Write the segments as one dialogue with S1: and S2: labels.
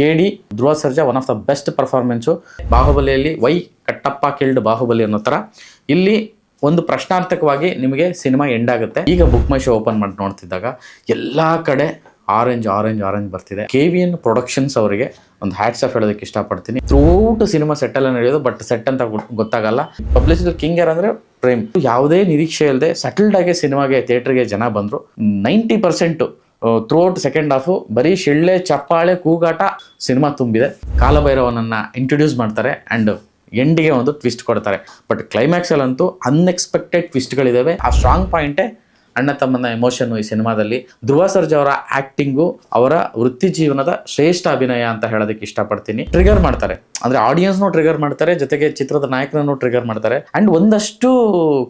S1: KD Dhruva Sarja one of the best performance. ಬಾಹುಬಲಿಯಲ್ಲಿ why Kattappa killed Baahubali ಅನ್ನೋ ಥರ ಇಲ್ಲಿ ಒಂದು ಪ್ರಶ್ನಾರ್ಥಕವಾಗಿ ನಿಮಗೆ ಸಿನಿಮಾ ಎಂಡ್ ಆಗುತ್ತೆ. ಈಗ ಬುಕ್ ಮೈ ಶೋ ಓಪನ್ ಮಾಡಿ ನೋಡ್ತಿದ್ದಾಗ ಎಲ್ಲ ಕಡೆ ಆರೆಂಜ್ ಬರ್ತಿದೆ. KVN ಪ್ರೊಡಕ್ಷನ್ಸ್ ಅವರಿಗೆ ಒಂದು ಹ್ಯಾಟ್ಸ್ ಆಫ್ ಹೇಳೋದಕ್ಕೆ ಇಷ್ಟಪಡ್ತೀನಿ. ಥ್ರೂಔಟ್ ಸಿನಿಮಾ ಸೆಟ್ ಎಲ್ಲ ನಡೆಯೋದು, ಬಟ್ ಸೆಟ್ ಅಂತ ಗೊತ್ತಾಗಲ್ಲ. ಪಬ್ಲಿಸಿಟಿ ಕಿಂಗ್ ಯಾರಂದ್ರೆ ಪ್ರೇಮ್. ಯಾವುದೇ ನಿರೀಕ್ಷೆ ಇಲ್ಲದೆ ಸೆಟಲ್ಡ್ ಆಗಿ ಸಿನಿಮಾಗೆ ಥಿಯೇಟರ್ಗೆ ಜನ ಬಂದರು. 90% ಥ್ರೂಔಟ್ ಸೆಕೆಂಡ್ ಹಾಫು ಬರೀ ಶಿಳ್ಳೆ ಚಪ್ಪಾಳೆ ಕೂಗಾಟ ಸಿನಿಮಾ ತುಂಬಿದೆ. ಕಾಲಭೈರವನನ್ನ ಇಂಟ್ರೊಡ್ಯೂಸ್ ಮಾಡ್ತಾರೆ ಆ್ಯಂಡ್ ಎಂಡಿಗೆ ಒಂದು ಟ್ವಿಸ್ಟ್ ಕೊಡ್ತಾರೆ. ಬಟ್ ಕ್ಲೈಮ್ಯಾಕ್ಸಲ್ಲಂತೂ ಅನ್ಎಕ್ಸ್ಪೆಕ್ಟೆಡ್ ಟ್ವಿಸ್ಟ್ಗಳಿದ್ದಾವೆ. ಆ ಸ್ಟ್ರಾಂಗ್ ಪಾಯಿಂಟೇ ಅಣ್ಣ ತಮ್ಮನ ಎಮೋಷನ್ನು ಈ ಸಿನಿಮಾದಲ್ಲಿ. ಧ್ರುವ ಸರ್ಜಾ ಅವರ ಆ್ಯಕ್ಟಿಂಗು ಅವರ ವೃತ್ತಿ ಜೀವನದ ಶ್ರೇಷ್ಠ ಅಭಿನಯ ಅಂತ ಹೇಳೋದಕ್ಕೆ ಇಷ್ಟಪಡ್ತೀನಿ. ಟ್ರಿಗರ್ ಮಾಡ್ತಾರೆ, ಅಂದರೆ ಆಡಿಯನ್ಸ್ನೂ ಟ್ರಿಗರ್ ಮಾಡ್ತಾರೆ, ಜೊತೆಗೆ ಚಿತ್ರದ ನಾಯಕರನ್ನು ಟ್ರಿಗರ್ ಮಾಡ್ತಾರೆ. ಆ್ಯಂಡ್ ಒಂದಷ್ಟು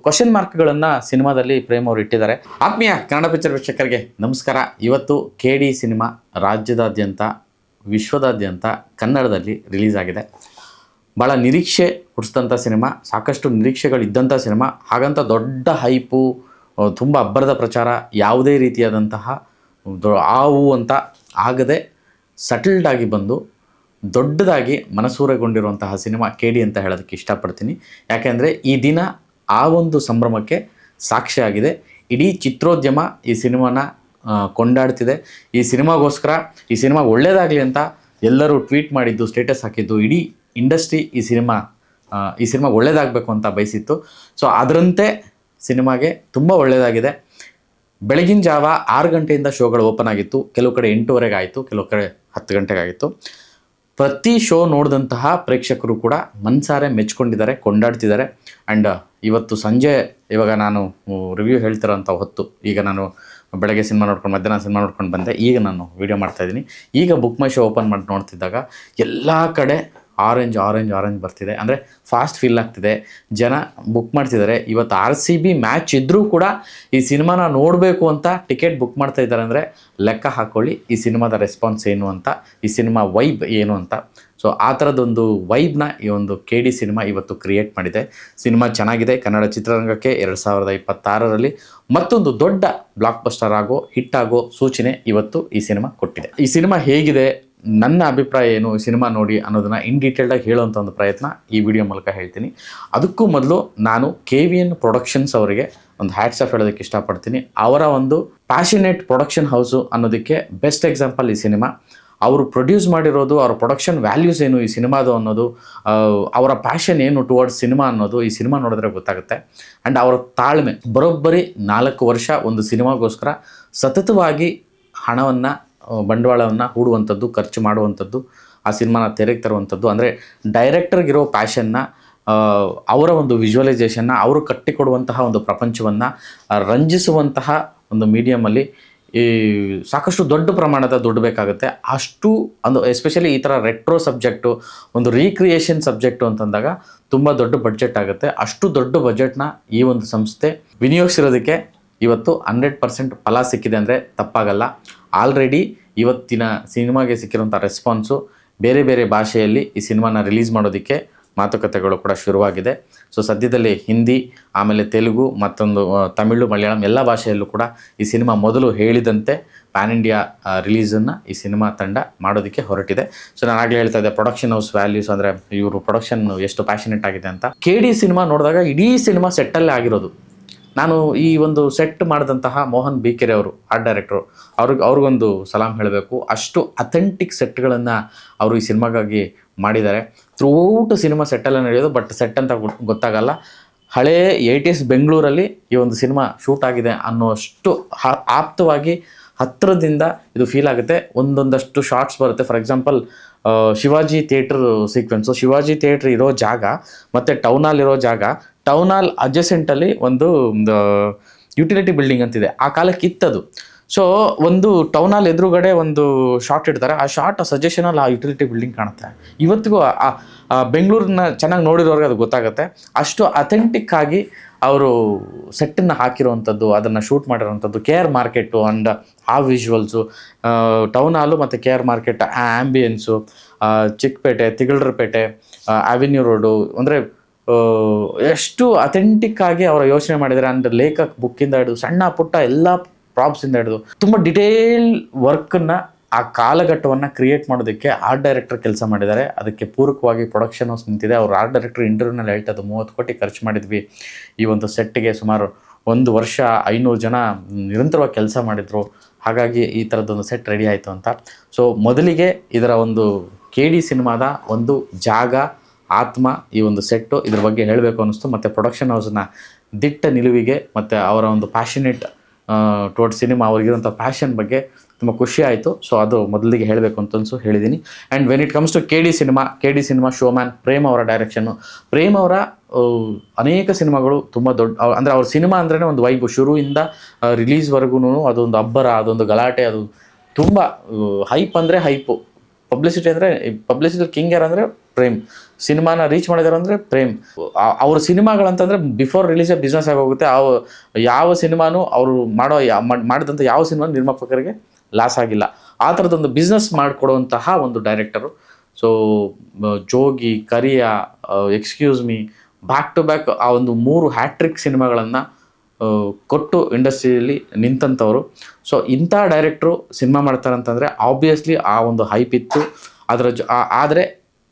S1: ಕ್ವಶನ್ ಮಾರ್ಕ್ಗಳನ್ನು ಸಿನಿಮಾದಲ್ಲಿ ಪ್ರೇಮ್ ಅವರು ಇಟ್ಟಿದ್ದಾರೆ. ಆತ್ಮೀಯ ಕನ್ನಡ ಪಿಕ್ಚರ್ ವೀಕ್ಷಕರಿಗೆ ನಮಸ್ಕಾರ. ಇವತ್ತು KD ಸಿನಿಮಾ ರಾಜ್ಯದಾದ್ಯಂತ ವಿಶ್ವದಾದ್ಯಂತ ಕನ್ನಡದಲ್ಲಿ ರಿಲೀಸ್ ಆಗಿದೆ. ಭಾಳ ನಿರೀಕ್ಷೆ ಹುಟ್ಟಿಸಿದಂಥ ಸಿನಿಮಾ, ಸಾಕಷ್ಟು ನಿರೀಕ್ಷೆಗಳಿದ್ದಂಥ ಸಿನಿಮಾ. ಹಾಗಂತ ದೊಡ್ಡ ಹೈಪು, ತುಂಬ ಅಬ್ಬರದ ಪ್ರಚಾರ, ಯಾವುದೇ ರೀತಿಯಾದಂತಹ ಆವು ಅಂತ ಆಗದೆ ಸೆಟಲ್ಡ್ ಆಗಿ ಬಂದು ದೊಡ್ಡದಾಗಿ ಮನಸೂರೆಗೊಂಡಿರುವಂತಹ ಸಿನಿಮಾ KD ಅಂತ ಹೇಳೋದಕ್ಕೆ ಇಷ್ಟಪಡ್ತೀನಿ. ಯಾಕೆಂದರೆ ಈ ದಿನ ಆ ಒಂದು ಸಂಭ್ರಮಕ್ಕೆ ಸಾಕ್ಷಿಯಾಗಿದೆ. ಇಡೀ ಚಿತ್ರೋದ್ಯಮ ಈ ಸಿನಿಮಾನ ಕೊಂಡಾಡ್ತಿದೆ. ಈ ಸಿನಿಮಾಗೋಸ್ಕರ ಈ ಸಿನಿಮಾ ಒಳ್ಳೆಯದಾಗಲಿ ಅಂತ ಎಲ್ಲರೂ ಟ್ವೀಟ್ ಮಾಡಿದ್ದು, ಸ್ಟೇಟಸ್ ಹಾಕಿದ್ದು, ಇಡೀ ಇಂಡಸ್ಟ್ರಿ ಈ ಸಿನಿಮಾ ಒಳ್ಳೆಯದಾಗಬೇಕು ಅಂತ ಬಯಸಿತ್ತು. ಸೊ ಅದರಂತೆ ಸಿನಿಮಾಗೆ ತುಂಬ ಒಳ್ಳೆಯದಾಗಿದೆ. ಬೆಳಗಿನ ಜಾವ 6 ಗಂಟೆಯಿಂದ ಶೋಗಳು ಓಪನ್ ಆಗಿತ್ತು. ಕೆಲವು ಕಡೆ 8:30 ಆಯಿತು, ಕೆಲವು ಕಡೆ 10 ಗಂಟೆಗೆ ಆಗಿತ್ತು. ಪ್ರತಿ ಶೋ ನೋಡಿದಂತಹ ಪ್ರೇಕ್ಷಕರು ಕೂಡ ಮನಸಾರೆ ಮೆಚ್ಕೊಂಡಿದ್ದಾರೆ, ಕೊಂಡಾಡ್ತಿದ್ದಾರೆ. ಆ್ಯಂಡ್ ಇವತ್ತು ಸಂಜೆ, ಇವಾಗ ನಾನು ರಿವ್ಯೂ ಹೇಳ್ತಿರೋಂಥ ಹೊತ್ತು, ಈಗ ನಾನು ಬೆಳಗ್ಗೆ ಸಿನಿಮಾ ನೋಡ್ಕೊಂಡು ಮಧ್ಯಾಹ್ನ ಸಿನಿಮಾ ನೋಡ್ಕೊಂಡು ಬಂದೆ, ಈಗ ನಾನು ವೀಡಿಯೋ ಮಾಡ್ತಾಯಿದ್ದೀನಿ. ಈಗ ಬುಕ್ ಮೈ ಶೋ ಓಪನ್ ಮಾಡಿ ನೋಡ್ತಿದ್ದಾಗ ಎಲ್ಲ ಕಡೆ ಆರೆಂಜ್ ಬರ್ತಿದೆ. ಅಂದರೆ ಫಾಸ್ಟ್ ಫೀಲ್ ಆಗ್ತಿದೆ, ಜನ ಬುಕ್ ಮಾಡ್ತಿದ್ದಾರೆ. ಇವತ್ತು RCB ಮ್ಯಾಚ್ ಇದ್ದರೂ ಕೂಡ ಈ ಸಿನಿಮಾನ ನೋಡಬೇಕು ಅಂತ ಟಿಕೆಟ್ ಬುಕ್ ಮಾಡ್ತಾ ಇದ್ದಾರೆ. ಅಂದರೆ ಲೆಕ್ಕ ಹಾಕ್ಕೊಳ್ಳಿ ಈ ಸಿನಿಮಾದ ರೆಸ್ಪಾನ್ಸ್ ಏನು ಅಂತ, ಈ ಸಿನಿಮಾ ವೈಬ್ ಏನು ಅಂತ. ಸೊ ಆ ಥರದೊಂದು ವೈಬ್ನ ಈ ಒಂದು KD ಸಿನಿಮಾ ಇವತ್ತು ಕ್ರಿಯೇಟ್ ಮಾಡಿದೆ. ಸಿನಿಮಾ ಚೆನ್ನಾಗಿದೆ. ಕನ್ನಡ ಚಿತ್ರರಂಗಕ್ಕೆ 2026ರಲ್ಲಿ ಮತ್ತೊಂದು ದೊಡ್ಡ ಬ್ಲಾಕ್ ಬಸ್ಟರ್ ಆಗೋ, ಹಿಟ್ ಆಗೋ ಸೂಚನೆ ಇವತ್ತು ಈ ಸಿನಿಮಾ ಕೊಟ್ಟಿದೆ. ಈ ಸಿನಿಮಾ ಹೇಗಿದೆ, ನನ್ನ ಅಭಿಪ್ರಾಯ ಏನು, ಈ ಸಿನಿಮಾ ನೋಡಿ ಅನ್ನೋದನ್ನು ಇನ್ ಡೀಟೇಲ್ಡಾಗಿ ಹೇಳುವಂಥ ಒಂದು ಪ್ರಯತ್ನ ಈ ವಿಡಿಯೋ ಮೂಲಕ ಹೇಳ್ತೀನಿ. ಅದಕ್ಕೂ ಮೊದಲು ನಾನು KVN ಪ್ರೊಡಕ್ಷನ್ಸ್ ಅವರಿಗೆ ಒಂದು ಹ್ಯಾಟ್ಸ್ ಆಫ್ ಹೇಳೋದಕ್ಕೆ ಇಷ್ಟಪಡ್ತೀನಿ. ಅವರ ಒಂದು ಪ್ಯಾಷನೇಟ್ ಪ್ರೊಡಕ್ಷನ್ ಹೌಸು ಅನ್ನೋದಕ್ಕೆ ಬೆಸ್ಟ್ ಎಕ್ಸಾಂಪಲ್ ಈ ಸಿನಿಮಾ. ಅವರು ಪ್ರೊಡ್ಯೂಸ್ ಮಾಡಿರೋದು, ಅವರ ಪ್ರೊಡಕ್ಷನ್ ವ್ಯಾಲ್ಯೂಸ್ ಏನು ಈ ಸಿನಿಮಾದು ಅನ್ನೋದು, ಅವರ ಪ್ಯಾಷನ್ ಏನು ಟುವರ್ಡ್ಸ್ ಸಿನಿಮಾ ಅನ್ನೋದು ಈ ಸಿನಿಮಾ ನೋಡಿದ್ರೆ ಗೊತ್ತಾಗುತ್ತೆ. ಆ್ಯಂಡ್ ಅವರ ತಾಳ್ಮೆ, ಬರೋಬ್ಬರಿ 4 ವರ್ಷ ಒಂದು ಸಿನಿಮಾಗೋಸ್ಕರ ಸತತವಾಗಿ ಹಣವನ್ನು, ಬಂಡವಾಳವನ್ನು ಹೂಡುವಂಥದ್ದು, ಖರ್ಚು ಮಾಡುವಂಥದ್ದು, ಆ ಸಿನಿಮಾನ ತೆರೆಗೆ ತರುವಂಥದ್ದು. ಅಂದರೆ ಡೈರೆಕ್ಟರ್ಗಿರೋ ಪ್ಯಾಷನ್ನ, ಅವರ ಒಂದು ವಿಜುವಲೈಸೇಷನ್ನ, ಅವರು ಕಟ್ಟಿಕೊಡುವಂತಹ ಒಂದು ಪ್ರಪಂಚವನ್ನು ರಂಜಿಸುವಂತಹ ಒಂದು ಮೀಡಿಯಮಲ್ಲಿ ಈ ಸಾಕಷ್ಟು ದೊಡ್ಡ ಪ್ರಮಾಣದ ದುಡ್ಡು ಬೇಕಾಗುತ್ತೆ. ಅಷ್ಟು ಒಂದು ಎಸ್ಪೆಷಲಿ ಈ ಥರ ರೆಟ್ರೋ ಸಬ್ಜೆಕ್ಟು, ಒಂದು ರೀಕ್ರಿಯೇಷನ್ ಸಬ್ಜೆಕ್ಟು ಅಂತಂದಾಗ ತುಂಬ ದೊಡ್ಡ ಬಡ್ಜೆಟ್ ಆಗುತ್ತೆ. ಅಷ್ಟು ದೊಡ್ಡ ಬಜೆಟ್ನ ಈ ಒಂದು ಸಂಸ್ಥೆ ವಿನಿಯೋಗಿಸಿರೋದಕ್ಕೆ ಇವತ್ತು 100% ಫಲ ಸಿಕ್ಕಿದೆ ಅಂದರೆ ತಪ್ಪಾಗಲ್ಲ. ಆಲ್ರೆಡಿ ಇವತ್ತಿನ ಸಿನಿಮಾಗೆ ಸಿಕ್ಕಿರುವಂಥ ರೆಸ್ಪಾನ್ಸು ಬೇರೆ ಬೇರೆ ಭಾಷೆಯಲ್ಲಿ ಈ ಸಿನಿಮಾನ ರಿಲೀಸ್ ಮಾಡೋದಕ್ಕೆ ಮಾತುಕತೆಗಳು ಕೂಡ ಶುರುವಾಗಿದೆ. ಸೊ ಸದ್ಯದಲ್ಲಿ ಹಿಂದಿ, ಆಮೇಲೆ ತೆಲುಗು, ಮತ್ತೊಂದು ತಮಿಳು, ಮಲಯಾಳಂ ಎಲ್ಲ ಭಾಷೆಯಲ್ಲೂ ಕೂಡ ಈ ಸಿನಿಮಾ ಮೊದಲು ಹೇಳಿದಂತೆ ಪ್ಯಾನ್ ಇಂಡಿಯಾ ರಿಲೀಸನ್ನು ಈ ಸಿನಿಮಾ ತಂಡ ಮಾಡೋದಕ್ಕೆ ಹೊರಟಿದೆ. ಸೊ ನಾನು ಆಗಲೇ ಹೇಳ್ತಾ ಇದ್ದೆ ಪ್ರೊಡಕ್ಷನ್ ಹೌಸ್ ವ್ಯಾಲ್ಯೂಸ್, ಅಂದರೆ ಇವರು ಪ್ರೊಡಕ್ಷನ್ ಎಷ್ಟು ಪ್ಯಾಷನೇಟ್ ಆಗಿದೆ ಅಂತ. KD ಸಿನಿಮಾ ನೋಡಿದಾಗ ಇಡೀ ಸಿನಿಮಾ ಸೆಟ್ಟಲ್ಲೇ ಆಗಿರೋದು. ನಾನು ಈ ಒಂದು ಸೆಟ್ ಮಾಡಿದಂತಹ ಮೋಹನ್ ಬಿಕೆರೆ ಅವರು, ಆರ್ಟ್ ಡೈರೆಕ್ಟರು, ಅವ್ರಿಗೊಂದು ಸಲಾಮ್ ಹೇಳಬೇಕು. ಅಷ್ಟು ಅಥೆಂಟಿಕ್ ಸೆಟ್ಗಳನ್ನು ಅವರು ಈ ಸಿನಿಮಾಗಾಗಿ ಮಾಡಿದ್ದಾರೆ. ಥ್ರೂಔಟ್ ಸಿನಿಮಾ ಸೆಟ್ಟೆಲ್ಲ ನಡೆಯೋದು, ಬಟ್ ಸೆಟ್ ಅಂತ ಗೊತ್ತಾಗಲ್ಲ. ಹಳೇ 80s ಬೆಂಗಳೂರಲ್ಲಿ ಈ ಒಂದು ಸಿನಿಮಾ ಶೂಟ್ ಆಗಿದೆ ಅನ್ನೋಷ್ಟು ಆಪ್ತವಾಗಿ ಹತ್ತಿರದಿಂದ ಇದು ಫೀಲ್ ಆಗುತ್ತೆ. ಒಂದೊಂದಷ್ಟು ಶಾರ್ಟ್ಸ್ ಬರುತ್ತೆ. For example Shivaji theatre sequence, Shivaji theatre ಇರೋ ಜಾಗ ಮತ್ತು ಟೌನ್ ಹಾಲ್ ಇರೋ ಜಾಗ, ಟೌನ್ ಹಾಲ್ ಅಡ್ಜಸೆಂಟಲ್ಲಿ ಒಂದು ಯುಟಿಲಿಟಿ ಬಿಲ್ಡಿಂಗ್ ಅಂತಿದೆ. ಆ ಕಾಲಕ್ಕೆ ಇತ್ತದು. ಸೊ ಒಂದು ಟೌನ್ ಹಾಲ್ ಎದುರುಗಡೆ ಒಂದು ಶಾರ್ಟ್ ಇಡ್ತಾರೆ. ಆ ಶಾರ್ಟ್ ಸಜೆಷನಲ್ಲಿ ಆ ಯುಟಿಲಿಟಿ ಬಿಲ್ಡಿಂಗ್ ಕಾಣುತ್ತೆ. ಇವತ್ತಿಗೂ ಬೆಂಗಳೂರನ್ನ ಚೆನ್ನಾಗಿ ನೋಡಿರೋರ್ಗೆ ಅದು ಗೊತ್ತಾಗುತ್ತೆ. ಅಷ್ಟು ಅಥೆಂಟಿಕ್ ಆಗಿ ಅವರು ಸೆಟ್ಟನ್ನು ಹಾಕಿರುವಂಥದ್ದು, ಅದನ್ನು ಶೂಟ್ ಮಾಡಿರೋವಂಥದ್ದು. KR ಮಾರ್ಕೆಟು ಆ್ಯಂಡ್ ಆ ವಿಜುವಲ್ಸು, ಟೌನ್ ಹಾಲು ಮತ್ತು KR ಮಾರ್ಕೆಟ್, ಆ ಆ್ಯಂಬಿಯನ್ಸು, ಚಿಕ್ಕಪೇಟೆ, ತಿಗಳರಪೇಟೆ, ಅವೆನ್ಯೂ ರೋಡು, ಅಂದರೆ ಎಷ್ಟು ಅಥೆಂಟಿಕ್ ಆಗಿ ಅವರ ಯೋಚನೆ ಮಾಡಿದ್ದಾರೆ. ಆ್ಯಂಡ್ ಲೇಖಕ್ ಬುಕ್ಕಿಂದ ಹಿಡಿದು ಸಣ್ಣ ಪುಟ್ಟ ಎಲ್ಲ ಪ್ರಾಪ್ಸಿಂದ ಹಿಡಿದು ತುಂಬ ಡಿಟೇಲ್ ವರ್ಕನ್ನು ಆ ಕಾಲಘಟ್ಟವನ್ನು ಕ್ರಿಯೇಟ್ ಮಾಡೋದಕ್ಕೆ ಆರ್ಟ್ ಡೈರೆಕ್ಟರ್ ಕೆಲಸ ಮಾಡಿದ್ದಾರೆ. ಅದಕ್ಕೆ ಪೂರಕವಾಗಿ ಪ್ರೊಡಕ್ಷನ್ ಹೌಸ್ ನಿಂತಿದೆ. ಅವರು ಆರ್ಟ್ ಡೈರೆಕ್ಟರ್ ಇಂಟರ್ವ್ಯೂನಲ್ಲಿ ಹೇಳ್ತದ್ದು 30 ಕೋಟಿ ಖರ್ಚು ಮಾಡಿದ್ವಿ ಈ ಒಂದು ಸೆಟ್ಗೆ. ಸುಮಾರು 1 ವರ್ಷ 500 ಜನ ನಿರಂತರವಾಗಿ ಕೆಲಸ ಮಾಡಿದರು. ಹಾಗಾಗಿ ಈ ಥರದ್ದೊಂದು ಸೆಟ್ ರೆಡಿ ಆಯಿತು ಅಂತ. ಸೊ ಮೊದಲಿಗೆ ಇದರ ಒಂದು KD ಸಿನಿಮಾದ ಒಂದು ಜಾಗ, ಆತ್ಮ, ಈ ಒಂದು ಸೆಟ್ಟು ಇದ್ರ ಬಗ್ಗೆ ಹೇಳಬೇಕು ಅನ್ನಿಸ್ತು. ಮತ್ತು ಪ್ರೊಡಕ್ಷನ್ ಹೌಸ್ನ ದಿಟ್ಟ ನಿಲುವಿಗೆ ಮತ್ತು ಅವರ ಒಂದು ಪ್ಯಾಷನೇಟ್ ಟುವರ್ಡ್ಸ್ ಸಿನಿಮಾ, ಅವ್ರಿಗಿರೋಂಥ ಪ್ಯಾಷನ್ ಬಗ್ಗೆ ತುಂಬ ಖುಷಿ ಆಯಿತು. ಸೊ ಅದು ಮೊದಲಿಗೆ ಹೇಳಬೇಕು ಅಂತ ಹೇಳಿದ್ದೀನಿ. And when it comes to KD cinema showman Prem ಅವರ ಡೈರೆಕ್ಷನ್ನು. ಪ್ರೇಮ್ ಅವರ ಅನೇಕ ಸಿನಿಮಾಗಳು ತುಂಬ ದೊಡ್ಡ, ಅಂದರೆ ಅವ್ರ ಸಿನಿಮಾ ಅಂದ್ರೇ ಒಂದು ವೈಬು. ಶುರುವಿಂದ ರಿಲೀಸ್ವರೆಗೂ ಅದೊಂದು ಅಬ್ಬರ, ಅದೊಂದು ಗಲಾಟೆ, ಅದು ತುಂಬ ಹೈಪ್ ಅಂದರೆ ಹೈಪು. ಪಬ್ಲಿಸಿಟಿ ಅಂದರೆ ಪಬ್ಲಿಸಿಟಿ ಕಿಂಗ್ ಯಾರು ಅಂದರೆ ಪ್ರೇಮ್. ಸಿನಿಮಾನ ರೀಚ್ ಮಾಡಿದಾರೆ ಅಂದರೆ ಪ್ರೇಮ್. ಅವ್ರ ಸಿನಿಮಾಗಳಂತಂದರೆ ಬಿಫೋರ್ ರಿಲೀಸೇ ಬಿಸ್ನೆಸ್ ಆಗೋಗುತ್ತೆ. ಯಾವ ಸಿನಿಮಾನೂ ಅವರು ಮಾಡಿದಂಥ ಯಾವ ಸಿನಿಮಾ ನಿರ್ಮಾಪಕರಿಗೆ ಲಾಸ್ ಆಗಿಲ್ಲ. ಆ ಥರದೊಂದು ಬಿಸ್ನೆಸ್ ಮಾಡಿಕೊಡುವಂತಹ ಒಂದು director. So Jogi, Kariya, excuse me, back to back ಆ ಒಂದು 3 ಹ್ಯಾಟ್ರಿಕ್ ಸಿನಿಮಾಗಳನ್ನು ಕೊಟ್ಟು ಇಂಡಸ್ಟ್ರಿಯಲ್ಲಿ ನಿಂತಂಥವ್ರು. ಸೊ ಇಂಥ ಡೈರೆಕ್ಟ್ರು ಸಿನಿಮಾ ಮಾಡ್ತಾರಂತಂದರೆ ಆಬ್ವಿಯಸ್ಲಿ ಆ ಒಂದು ಹೈಪ್ ಇತ್ತು. ಆದರೆ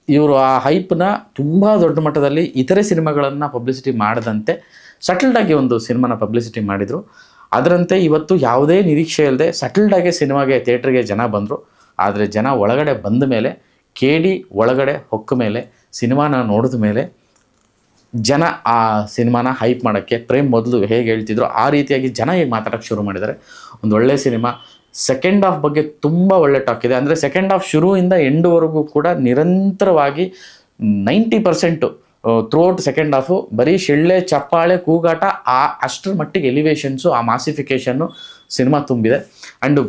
S1: ಇವರು ಆ ಹೈಪ್ನ ತುಂಬ ದೊಡ್ಡ ಮಟ್ಟದಲ್ಲಿ ಇತರೆ ಸಿನಿಮಾಗಳನ್ನು ಪಬ್ಲಿಸಿಟಿ ಮಾಡದಂತೆ ಸಟಲ್ಡಾಗಿ ಒಂದು ಸಿನಿಮಾನ ಪಬ್ಲಿಸಿಟಿ ಮಾಡಿದರು. ಅದರಂತೆ ಇವತ್ತು ಯಾವುದೇ ನಿರೀಕ್ಷೆ ಇಲ್ಲದೆ ಸಟಲ್ಡಾಗಿ ಸಿನಿಮಾಗೆ ಥಿಯೇಟ್ರಿಗೆ ಜನ ಬಂದರು. ಆದರೆ ಜನ ಒಳಗಡೆ ಬಂದ ಮೇಲೆ, KD ಒಳಗಡೆ ಹೊಕ್ಕ ಮೇಲೆ, ಸಿನಿಮಾನ ನೋಡಿದ ಮೇಲೆ ಜನ ಆ ಸಿನಿಮಾನ ಹೈಪ್ ಮಾಡೋಕ್ಕೆ ಪ್ರೇಮ್ ಮೊದಲು ಹೇಗೆ ಹೇಳ್ತಿದ್ರು ಆ ರೀತಿಯಾಗಿ ಜನ ಹೇಗೆ ಮಾತಾಡೋಕ್ಕೆ ಶುರು ಮಾಡಿದ್ದಾರೆ. ಒಂದು ಒಳ್ಳೆ ಸಿನಿಮಾ. ಸೆಕೆಂಡ್ ಹಾಫ್ ಬಗ್ಗೆ ತುಂಬ ಒಳ್ಳೆ ಟಾಕ್ ಇದೆ. ಅಂದರೆ ಸೆಕೆಂಡ್ ಹಾಫ್ ಶುರುವಿಂದ ಎಂಡ್ವರೆಗೂ ಕೂಡ ನಿರಂತರವಾಗಿ 90% ಥ್ರೂಔಟ್ ಸೆಕೆಂಡ್ ಹಾಫು ಬರೀ ಶಿಳ್ಳೆ, ಚಪ್ಪಾಳೆ, ಕೂಗಾಟ, ಅಷ್ಟರ ಮಟ್ಟಿಗೆ ಎಲಿವೇಶನ್ಸು, ಆ ಮಾಸಿಫಿಕೇಷನ್ನು ಸಿನಿಮಾ ತುಂಬಿದೆ. ಆ್ಯಂಡ್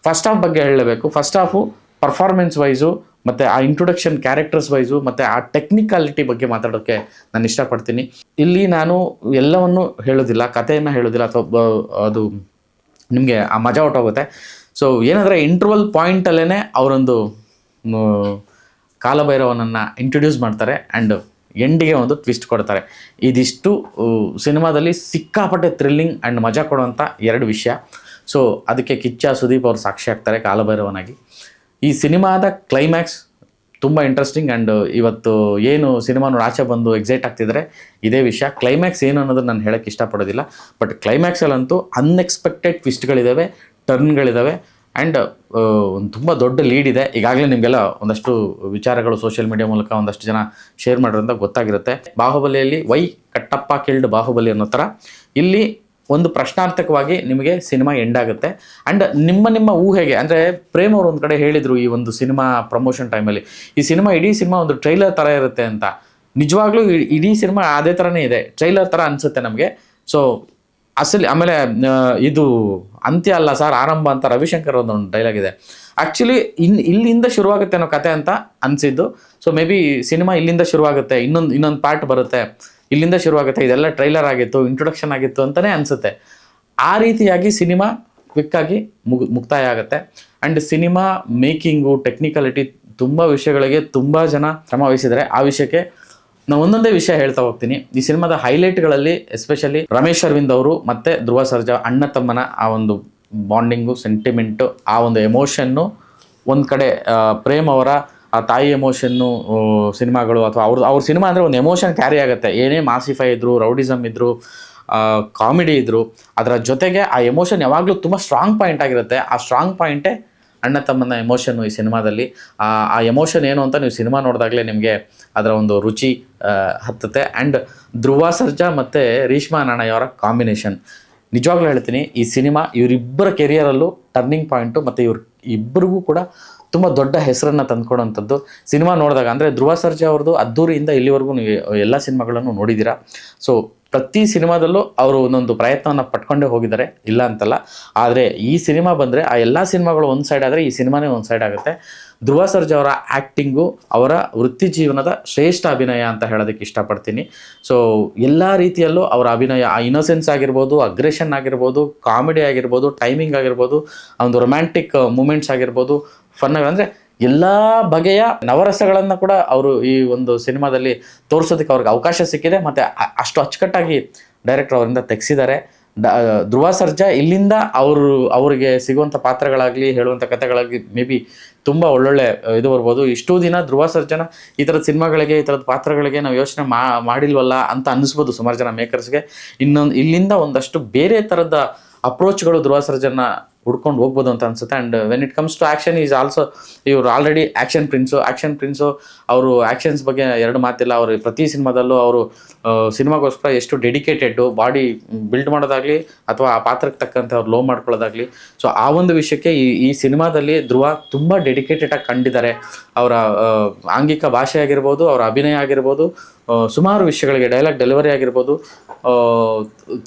S1: ಫಸ್ಟ್ ಹಾಫ್ ಬಗ್ಗೆ ಹೇಳಬೇಕು. ಫಸ್ಟ್ ಹಾಫು ಪರ್ಫಾರ್ಮೆನ್ಸ್ ವೈಸು ಮತ್ತು ಆ ಇಂಟ್ರೊಡಕ್ಷನ್ ಕ್ಯಾರೆಕ್ಟರ್ಸ್ ವೈಸು ಮತ್ತು ಆ ಟೆಕ್ನಿಕಾಲಿಟಿ ಬಗ್ಗೆ ಮಾತಾಡೋಕ್ಕೆ ನಾನು ಇಷ್ಟಪಡ್ತೀನಿ. ಇಲ್ಲಿ ನಾನು ಎಲ್ಲವನ್ನು ಹೇಳೋದಿಲ್ಲ, ಕಥೆಯನ್ನು ಹೇಳೋದಿಲ್ಲ, ಅಥವಾ ಅದು ನಿಮಗೆ ಆ ಮಜಾ ಹೊಟ್ಟೋಗುತ್ತೆ. ಸೊ ಏನಂದರೆ ಇಂಟರ್ವಲ್ ಪಾಯಿಂಟಲ್ಲೇ ಅವರೊಂದು ಕಾಲಭೈರವನನ್ನು ಇಂಟ್ರೊಡ್ಯೂಸ್ ಮಾಡ್ತಾರೆ ಆ್ಯಂಡ್ ಎಂಡಿಗೆ ಒಂದು ಟ್ವಿಸ್ಟ್ ಕೊಡ್ತಾರೆ. ಇದಿಷ್ಟು ಸಿನಿಮಾದಲ್ಲಿ ಸಿಕ್ಕಾಪಟ್ಟೆ ಥ್ರಿಲ್ಲಿಂಗ್ ಆ್ಯಂಡ್ ಮಜಾ ಕೊಡುವಂಥ 2 ವಿಷಯ. ಸೊ ಅದಕ್ಕೆ ಕಿಚ್ಚ ಸುದೀಪ್ ಅವರು ಸಾಕ್ಷಿ ಆಗ್ತಾರೆ ಕಾಲಭೈರವನಾಗಿ. ಈ ಸಿನಿಮಾದ ಕ್ಲೈಮ್ಯಾಕ್ಸ್ ತುಂಬ ಇಂಟ್ರೆಸ್ಟಿಂಗ್. ಆ್ಯಂಡ್ ಇವತ್ತು ಏನು ಸಿನಿಮಾ ನೋಡಿ ಆಚೆ ಬಂದು ಎಕ್ಸೈಟ್ ಆಗ್ತಿದ್ದಾರೆ ಇದೇ ವಿಷಯ. ಕ್ಲೈಮ್ಯಾಕ್ಸ್ ಏನು ಅನ್ನೋದನ್ನು ನಾನು ಹೇಳೋಕ್ಕೆ ಇಷ್ಟಪಡೋದಿಲ್ಲ. ಬಟ್ ಕ್ಲೈಮ್ಯಾಕ್ಸಲ್ಲಂತೂ ಅನ್ಎಕ್ಸ್ಪೆಕ್ಟೆಡ್ ಟ್ವಿಸ್ಟ್ಗಳಿದ್ದಾವೆ, ಟರ್ನ್ಗಳಿದ್ದಾವೆ, ಆ್ಯಂಡ್ ಒಂದು ತುಂಬ ದೊಡ್ಡ ಲೀಡ್ ಇದೆ. ಈಗಾಗಲೇ ನಿಮಗೆಲ್ಲ ಒಂದಷ್ಟು ವಿಚಾರಗಳು ಸೋಷಿಯಲ್ ಮೀಡಿಯಾ ಮೂಲಕ ಒಂದಷ್ಟು ಜನ ಶೇರ್ ಮಾಡಿರೋಂಥ ಗೊತ್ತಾಗಿರುತ್ತೆ. ಬಾಹುಬಲಿಯಲ್ಲಿ ವೈ ಕಟ್ಟಪ್ಪ ಕಿಲ್ಡ್ ಬಾಹುಬಲಿ ಅನ್ನೋ ಥರ ಇಲ್ಲಿ ಒಂದು ಪ್ರಶ್ನಾರ್ಥಕವಾಗಿ ನಿಮಗೆ ಸಿನಿಮಾ ಎಂಡ್ ಆಗುತ್ತೆ. ಆ್ಯಂಡ್ ನಿಮ್ಮ ಊಹೆಗೆ, ಅಂದರೆ ಪ್ರೇಮ್ ಅವರು ಒಂದು ಕಡೆ ಹೇಳಿದರು ಈ ಒಂದು ಸಿನಿಮಾ ಪ್ರಮೋಷನ್ ಟೈಮಲ್ಲಿ, ಇಡೀ ಸಿನಿಮಾ ಒಂದು ಟ್ರೈಲರ್ ಥರ ಇರುತ್ತೆ ಅಂತ. ನಿಜವಾಗ್ಲೂ ಇಡೀ ಸಿನಿಮಾ ಅದೇ ಥರನೇ ಇದೆ, ಟ್ರೈಲರ್ ಥರ ಅನಿಸುತ್ತೆ ನಮಗೆ. ಸೊ ಆಮೇಲೆ ಇದು ಅಂತ್ಯ ಅಲ್ಲ ಸರ್, ಆರಂಭ ಅಂತ ರವಿಶಂಕರ್ ಒಂದು ಡೈಲಾಗ್ ಇದೆ. ಆ್ಯಕ್ಚುಲಿ ಇಲ್ಲಿಂದ ಶುರುವಾಗುತ್ತೆ ಅನ್ನೋ ಕತೆ ಅಂತ ಅನಿಸಿದ್ದು. ಸೊ ಮೇ ಬಿ ಸಿನಿಮಾ ಇಲ್ಲಿಂದ ಶುರುವಾಗುತ್ತೆ, ಇನ್ನೊಂದು ಪಾರ್ಟ್ ಬರುತ್ತೆ, ಇಲ್ಲಿಂದ ಶುರುವಾಗುತ್ತೆ, ಇದೆಲ್ಲ ಟ್ರೈಲರ್ ಆಗಿತ್ತು, ಇಂಟ್ರೊಡಕ್ಷನ್ ಆಗಿತ್ತು ಅಂತಲೇ ಅನಿಸುತ್ತೆ. ಆ ರೀತಿಯಾಗಿ ಸಿನಿಮಾ ಕ್ವಿಕ್ಕಾಗಿ ಮುಕ್ತಾಯ ಆಗುತ್ತೆ. ಆ್ಯಂಡ್ ಸಿನಿಮಾ ಮೇಕಿಂಗು, ಟೆಕ್ನಿಕಾಲಿಟಿ, ತುಂಬ ವಿಷಯಗಳಿಗೆ ತುಂಬ ಜನ ಶ್ರಮ ವಹಿಸಿದ್ದಾರೆ. ಆ ವಿಷಯಕ್ಕೆ ನಾನು ಒಂದೊಂದೇ ವಿಷಯ ಹೇಳ್ತಾ ಹೋಗ್ತೀನಿ. ಈ ಸಿನಿಮಾದ ಹೈಲೈಟ್ಗಳಲ್ಲಿ ಎಸ್ಪೆಷಲಿ ರಮೇಶ್ ಅರವಿಂದ್ ಅವರು ಮತ್ತು ಧ್ರುವ ಸರ್ಜಾ ಅಣ್ಣ ತಮ್ಮನ ಆ ಒಂದು ಬಾಂಡಿಂಗು, ಸೆಂಟಿಮೆಂಟು, ಆ ಒಂದು ಎಮೋಷನ್ನು ಒಂದು ಕಡೆ, ಪ್ರೇಮ್ ಅವರ ಆ ತಾಯಿ ಎಮೋಷನ್ನು ಸಿನಿಮಾಗಳು, ಅಥವಾ ಅವ್ರ ಸಿನಿಮಾ ಅಂದರೆ ಒಂದು ಎಮೋಷನ್ ಕ್ಯಾರಿ ಆಗುತ್ತೆ. ಏನೇ ಮಾಸಿಫೈ ಇದ್ದರು, ರೌಡಿಸಮ್ ಇದ್ದರು, ಕಾಮಿಡಿ ಇದ್ದರು, ಅದರ ಜೊತೆಗೆ ಆ ಎಮೋಷನ್ ಯಾವಾಗಲೂ ತುಂಬ ಸ್ಟ್ರಾಂಗ್ ಪಾಯಿಂಟ್ ಆಗಿರುತ್ತೆ. ಆ ಸ್ಟ್ರಾಂಗ್ ಪಾಯಿಂಟೇ ಅಣ್ಣ ತಮ್ಮನ ಎಮೋಷನ್ನು ಈ ಸಿನಿಮಾದಲ್ಲಿ. ಆ ಎಮೋಷನ್ ಏನು ಅಂತ ನೀವು ಸಿನಿಮಾ ನೋಡಿದಾಗಲೇ ನಿಮಗೆ ಅದರ ಒಂದು ರುಚಿ ಹತ್ತುತ್ತೆ. ಆ್ಯಂಡ್ ಧ್ರುವ ಸರ್ಜಾ ಮತ್ತು ರೀಶ್ಮಾ ನಾಣಯ್ಯ ಅವರ ಕಾಂಬಿನೇಷನ್, ನಿಜವಾಗ್ಲೂ ಹೇಳ್ತೀನಿ, ಈ ಸಿನಿಮಾ ಇವರಿಬ್ಬರ ಕೆರಿಯರಲ್ಲೂ ಟರ್ನಿಂಗ್ ಪಾಯಿಂಟು, ಮತ್ತು ಇಬ್ಬರಿಗೂ ಕೂಡ ತುಂಬ ದೊಡ್ಡ ಹೆಸರನ್ನು ತಂದ್ಕೊಡೋಂಥದ್ದು ಸಿನಿಮಾ ನೋಡಿದಾಗ. ಅಂದರೆ ಧ್ರುವ ಸರ್ಜಾ ಅವ್ರದ್ದು ಅದ್ದೂರಿಯಿಂದ ಇಲ್ಲಿವರೆಗೂ ನೀವು ಎಲ್ಲ ಸಿನಿಮಾಗಳನ್ನು ನೋಡಿದ್ದೀರಾ. ಸೊ ಪ್ರತಿ ಸಿನಿಮಾದಲ್ಲೂ ಅವರು ಒಂದೊಂದು ಪ್ರಯತ್ನವನ್ನು ಪಟ್ಕೊಂಡೇ ಹೋಗಿದ್ದಾರೆ, ಇಲ್ಲ ಅಂತಲ್ಲ. ಆದರೆ ಈ ಸಿನಿಮಾ ಬಂದರೆ ಆ ಎಲ್ಲ ಸಿನಿಮಾಗಳು ಒಂದು ಸೈಡ್ ಆದರೆ ಈ ಸಿನಿಮಾನೇ ಒಂದು ಸೈಡ್ ಆಗುತ್ತೆ. ಧ್ರುವ ಸರ್ಜಾ ಅವರ ಆ್ಯಕ್ಟಿಂಗು, ಅವರ ವೃತ್ತಿ ಜೀವನದ ಶ್ರೇಷ್ಠ ಅಭಿನಯ ಅಂತ ಹೇಳೋದಕ್ಕೆ ಇಷ್ಟಪಡ್ತೀನಿ. ಸೊ ಎಲ್ಲ ರೀತಿಯಲ್ಲೂ ಅವರ ಅಭಿನಯ, ಆ ಇನೋಸೆನ್ಸ್ ಆಗಿರ್ಬೋದು, ಅಗ್ರೆಷನ್ ಆಗಿರ್ಬೋದು, ಕಾಮಿಡಿ ಆಗಿರ್ಬೋದು, ಟೈಮಿಂಗ್ ಆಗಿರ್ಬೋದು, ಒಂದು ರೊಮ್ಯಾಂಟಿಕ್ ಮೂಮೆಂಟ್ಸ್ ಆಗಿರ್ಬೋದು, ಫನ್ ಅಂದರೆ ಎಲ್ಲ ಬಗೆಯ ನವರಸಗಳನ್ನು ಕೂಡ ಅವರು ಈ ಒಂದು ಸಿನಿಮಾದಲ್ಲಿ ತೋರಿಸೋದಕ್ಕೆ ಅವ್ರಿಗೆ ಅವಕಾಶ ಸಿಕ್ಕಿದೆ. ಮತ್ತು ಅಷ್ಟು ಅಚ್ಚುಕಟ್ಟಾಗಿ ಡೈರೆಕ್ಟರ್ ಅವರಿಂದ ತೆಗೆಸಿದ್ದಾರೆ. ಧ್ರುವ ಸರ್ಜಾ ಇಲ್ಲಿಂದ ಅವ್ರಿಗೆ ಸಿಗುವಂಥ ಪಾತ್ರಗಳಾಗಲಿ ಹೇಳುವಂಥ ಕಥೆಗಳಾಗಲಿ ಮೇ ಬಿ ತುಂಬ ಒಳ್ಳೊಳ್ಳೆ ಇದು ಬರ್ಬೋದು. ಇಷ್ಟೂ ದಿನ ಧ್ರುವ ಸರ್ಜನ ಈ ಥರದ ಸಿನಿಮಾಗಳಿಗೆ ಈ ಥರದ ಪಾತ್ರಗಳಿಗೆ ನಾವು ಯೋಚನೆ ಮಾಡಿಲ್ವಲ್ಲ ಅಂತ ಅನ್ನಿಸ್ಬೋದು ಸುಮಾರು ಜನ ಮೇಕರ್ಸ್ಗೆ. ಇಲ್ಲಿಂದ ಒಂದಷ್ಟು ಬೇರೆ ಥರದ ಅಪ್ರೋಚ್ಗಳು ಧ್ರುವ ಸರ್ಜನ್ನ ಹುಡ್ಕೊಂಡು ಹೋಗ್ಬೋದು ಅಂತ ಅನ್ಸುತ್ತೆ. And when it comes to action is also ಇವರು ಆಲ್ರೆಡಿ ಆ್ಯಕ್ಷನ್ ಪ್ರಿನ್ಸು ಅವರು ಆ್ಯಕ್ಷನ್ಸ್ ಬಗ್ಗೆ ಎರಡು ಮಾತಿಲ್ಲ. ಅವರು ಪ್ರತಿ ಸಿನಿಮಾದಲ್ಲೂ ಅವರು ಸಿನಿಮಾಗೋಸ್ಕರ ಎಷ್ಟು ಡೆಡಿಕೇಟೆಡ್ಡು, ಬಾಡಿ ಬಿಲ್ಡ್ ಮಾಡೋದಾಗಲಿ ಅಥವಾ ಆ ಪಾತ್ರಕ್ಕೆ ತಕ್ಕಂತೆ ಅವ್ರು ಲೋ ಮಾಡ್ಕೊಳ್ಳೋದಾಗಲಿ. ಸೊ ಆ ಒಂದು ವಿಷಯಕ್ಕೆ ಈ ಸಿನಿಮಾದಲ್ಲಿ ಧ್ರುವ ತುಂಬ ಡೆಡಿಕೇಟೆಡಾಗಿ ಕಂಡಿದ್ದಾರೆ. ಅವರ ಆಂಗಿಕ ಭಾಷೆ ಆಗಿರ್ಬೋದು, ಅವರ ಅಭಿನಯ ಆಗಿರ್ಬೋದು, ಸುಮಾರು ವಿಷಯಗಳಿಗೆ ಡೈಲಾಗ್ ಡೆಲಿವರಿ ಆಗಿರ್ಬೋದು,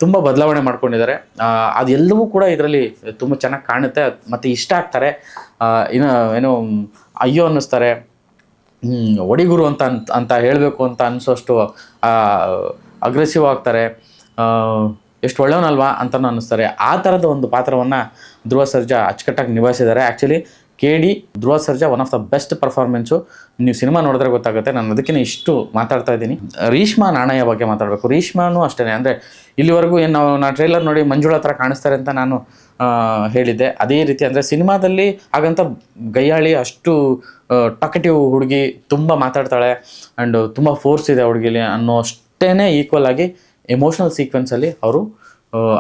S1: ತುಂಬ ಬದಲಾವಣೆ ಮಾಡ್ಕೊಂಡಿದ್ದಾರೆ. ಅದೆಲ್ಲವೂ ಕೂಡ ಇದರಲ್ಲಿ ತುಂಬ ಚೆನ್ನಾಗಿ ಕಾಣುತ್ತೆ ಮತ್ತು ಇಷ್ಟ ಆಗ್ತಾರೆ. ಏನು ಅಯ್ಯೋ ಅನ್ನಿಸ್ತಾರೆ, ಒಡಿಗುರು ಅಂತ ಹೇಳಬೇಕು ಅಂತ ಅನಿಸೋಷ್ಟು ಅಗ್ರೆಸಿವ್ ಆಗ್ತಾರೆ, ಎಷ್ಟು ಒಳ್ಳೆಯವನಲ್ವಾ ಅಂತಲೂ ಅನ್ನಿಸ್ತಾರೆ. ಆ ಥರದ ಒಂದು ಪಾತ್ರವನ್ನು ಧ್ರುವ ಸರ್ಜಾ ಅಚ್ಚುಕಟ್ಟಾಗಿ ನಿಭಾಯಿಸಿದ್ದಾರೆ. Actually KD Dhruva Sarja one of the best performance. ನೀವು ಸಿನಿಮಾ ನೋಡಿದ್ರೆ ಗೊತ್ತಾಗುತ್ತೆ. ನಾನು ಅದಕ್ಕೆ ಇಷ್ಟು ಮಾತಾಡ್ತಾ ಇದ್ದೀನಿ. ರೇಷ್ಮಾ ನಾಣಯ್ಯ ಬಗ್ಗೆ ಮಾತಾಡಬೇಕು. ರೇಷ್ಮಾನು ಅಷ್ಟೇ, ಅಂದರೆ ಇಲ್ಲಿವರೆಗೂ ಏನು ನಾವು ಟ್ರೈಲರ್ ನೋಡಿ ಮಂಜುಳಾ ಥರ ಕಾಣಿಸ್ತಾರೆ ಅಂತ ನಾನು ಹೇಳಿದ್ದೆ. ಅದೇ ರೀತಿ ಅಂದರೆ ಸಿನಿಮಾದಲ್ಲಿ ಹಾಗಂತ ಗಯ್ಯಾಳಿ, ಅಷ್ಟು ಟಾಕೆಟಿವ್ ಹುಡುಗಿ, ತುಂಬ ಮಾತಾಡ್ತಾಳೆ ಆ್ಯಂಡ್ ತುಂಬ ಫೋರ್ಸ್ ಇದೆ ಹುಡುಗಿಲಿ ಅನ್ನೋ ಅಷ್ಟೇ ಈಕ್ವಲ್ ಆಗಿ ಎಮೋಷ್ನಲ್ ಸೀಕ್ವೆನ್ಸಲ್ಲಿ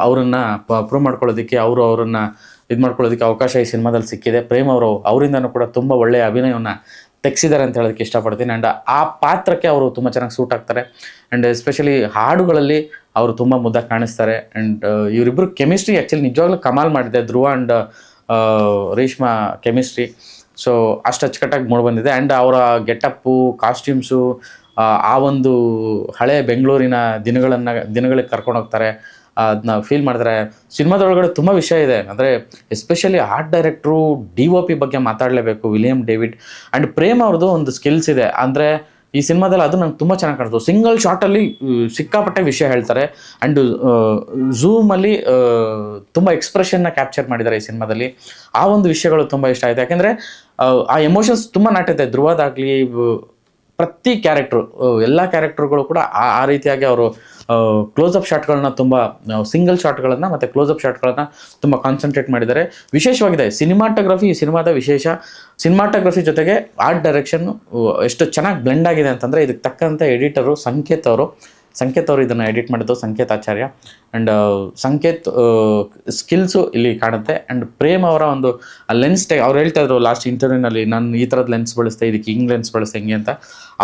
S1: ಅವರನ್ನು ಪ್ರೂವ್ ಮಾಡ್ಕೊಳ್ಳೋದಕ್ಕೆ, ಅವರನ್ನು ಇದು ಮಾಡ್ಕೊಳ್ಳೋದಕ್ಕೆ ಅವಕಾಶ ಈ ಸಿನಿಮಾದಲ್ಲಿ ಸಿಕ್ಕಿದೆ. ಪ್ರೇಮ್ ಅವರಿಂದನೂ ಕೂಡ ತುಂಬ ಒಳ್ಳೆಯ ಅಭಿನಯವನ್ನು ತೆಗೆಸಿದ್ದಾರೆ ಅಂತ ಹೇಳೋದಕ್ಕೆ ಇಷ್ಟಪಡ್ತೀನಿ. ಆ್ಯಂಡ್ ಆ ಪಾತ್ರಕ್ಕೆ ಅವರು ತುಂಬ ಚೆನ್ನಾಗಿ ಸೂಟ್ ಆಗ್ತಾರೆ. ಆ್ಯಂಡ್ ಎಸ್ಪೆಷಲಿ ಹಾಡುಗಳಲ್ಲಿ ಅವರು ತುಂಬ ಮುದ್ದಾಗಿ ಕಾಣಿಸ್ತಾರೆ. ಆ್ಯಂಡ್ ಇವರಿಬ್ಬರು ಕೆಮಿಸ್ಟ್ರಿ ಆ್ಯಕ್ಚುಲಿ ನಿಜವಾಗ್ಲೂ ಕಮಾಲ್ ಮಾಡಿದೆ, ಧ್ರುವ ಆ್ಯಂಡ್ ರೇಷ್ಮಾ ಕೆಮಿಸ್ಟ್ರಿ. ಸೊ ಅಷ್ಟು ಅಚ್ಚುಕಟ್ಟಾಗಿ ಮೂಡಿಬಂದಿದೆ. ಆ್ಯಂಡ್ ಅವರ ಗೆಟಪ್ಪು, ಕಾಸ್ಟ್ಯೂಮ್ಸು, ಆ ಒಂದು ಹಳೆ ಬೆಂಗಳೂರಿನ ದಿನಗಳಿಗೆ ಕರ್ಕೊಂಡು ಹೋಗ್ತಾರೆ. ಅದನ್ನ ಫೀಲ್ ಮಾಡಿದ್ರೆ ಸಿನಿಮಾದೊಳಗಡೆ ತುಂಬ ವಿಷಯ ಇದೆ. ಅಂದರೆ ಎಸ್ಪೆಷಲಿ ಆರ್ಟ್ ಡೈರೆಕ್ಟ್ರು DOP ಬಗ್ಗೆ ಮಾತಾಡಲೇಬೇಕು, ವಿಲಿಯಂ ಡೇವಿಡ್. ಆ್ಯಂಡ್ ಪ್ರೇಮ್ ಅವ್ರದ್ದು ಒಂದು ಸ್ಕಿಲ್ಸ್ ಇದೆ. ಅಂದರೆ ಈ ಸಿನಿಮಾದಲ್ಲಿ ಅದು ನಂಗೆ ತುಂಬ ಚೆನ್ನಾಗಿ ಕಾಣಿಸ್ತು. ಸಿಂಗಲ್ ಶಾರ್ಟಲ್ಲಿ ಸಿಕ್ಕಾಪಟ್ಟೆ ವಿಷಯ ಹೇಳ್ತಾರೆ. ಆ್ಯಂಡ್ ಝೂಮಲ್ಲಿ ತುಂಬ ಎಕ್ಸ್ಪ್ರೆಷನ್ನ ಕ್ಯಾಪ್ಚರ್ ಮಾಡಿದ್ದಾರೆ ಈ ಸಿನಿಮಾದಲ್ಲಿ. ಆ ಒಂದು ವಿಷಯಗಳು ತುಂಬ ಇಷ್ಟ ಆಯಿತು. ಯಾಕೆಂದರೆ ಆ ಎಮೋಷನ್ಸ್ ತುಂಬ ನಾಟುತ್ತೆ. ಧ್ರುವದಾಗಲಿ, ಪ್ರತಿ ಕ್ಯಾರೆಕ್ಟ್ರು, ಎಲ್ಲ ಕ್ಯಾರೆಕ್ಟರ್ಗಳು ಕೂಡ ಆ ರೀತಿಯಾಗಿ ಅವರು ಕ್ಲೋಸಪ್ ಶಾಟ್ಗಳನ್ನ, ತುಂಬ ಸಿಂಗಲ್ ಶಾಟ್ಗಳನ್ನು ಮತ್ತು ಕ್ಲೋಸಪ್ ಶಾಟ್ಗಳನ್ನು ತುಂಬ ಕಾನ್ಸಂಟ್ರೇಟ್ ಮಾಡಿದ್ದಾರೆ. ವಿಶೇಷವಾಗಿದೆ ಸಿನಿಮಾಟೋಗ್ರಫಿ. ಈ ಸಿನಿಮಾದ ವಿಶೇಷ ಸಿನಿಮಾಟೋಗ್ರಫಿ ಜೊತೆಗೆ ಆರ್ಟ್ ಡೈರೆಕ್ಷನ್ ಎಷ್ಟು ಚೆನ್ನಾಗಿ ಬ್ಲೆಂಡ್ ಆಗಿದೆ ಅಂತಂದರೆ, ಇದಕ್ಕೆ ತಕ್ಕಂತೆ ಎಡಿಟರು ಸಂಕೇತ್ ಅವರು ಇದನ್ನು ಎಡಿಟ್ ಮಾಡಿದ್ದು, ಸಂಕೇತ್ ಆಚಾರ್ಯ. ಆ್ಯಂಡ್ ಸಂಕೇತ್ ಸ್ಕಿಲ್ಸು ಇಲ್ಲಿ ಕಾಣುತ್ತೆ. ಆ್ಯಂಡ್ ಪ್ರೇಮ್ ಅವರ ಒಂದು ಲೆನ್ಸ್ ಅವ್ರು ಹೇಳ್ತಾ ಇದ್ರು ಲಾಸ್ಟ್ ಇಂಟರ್ವ್ಯೂನಲ್ಲಿ, ನಾನು ಈ ಥರದ ಲೆನ್ಸ್ ಬಳಸ್ತೆ, ಇದಕ್ಕೆ ಹಿಂಗೆ ಲೆನ್ಸ್ ಬಳಸ್ತೆ ಹೆಂಗೆ ಅಂತ.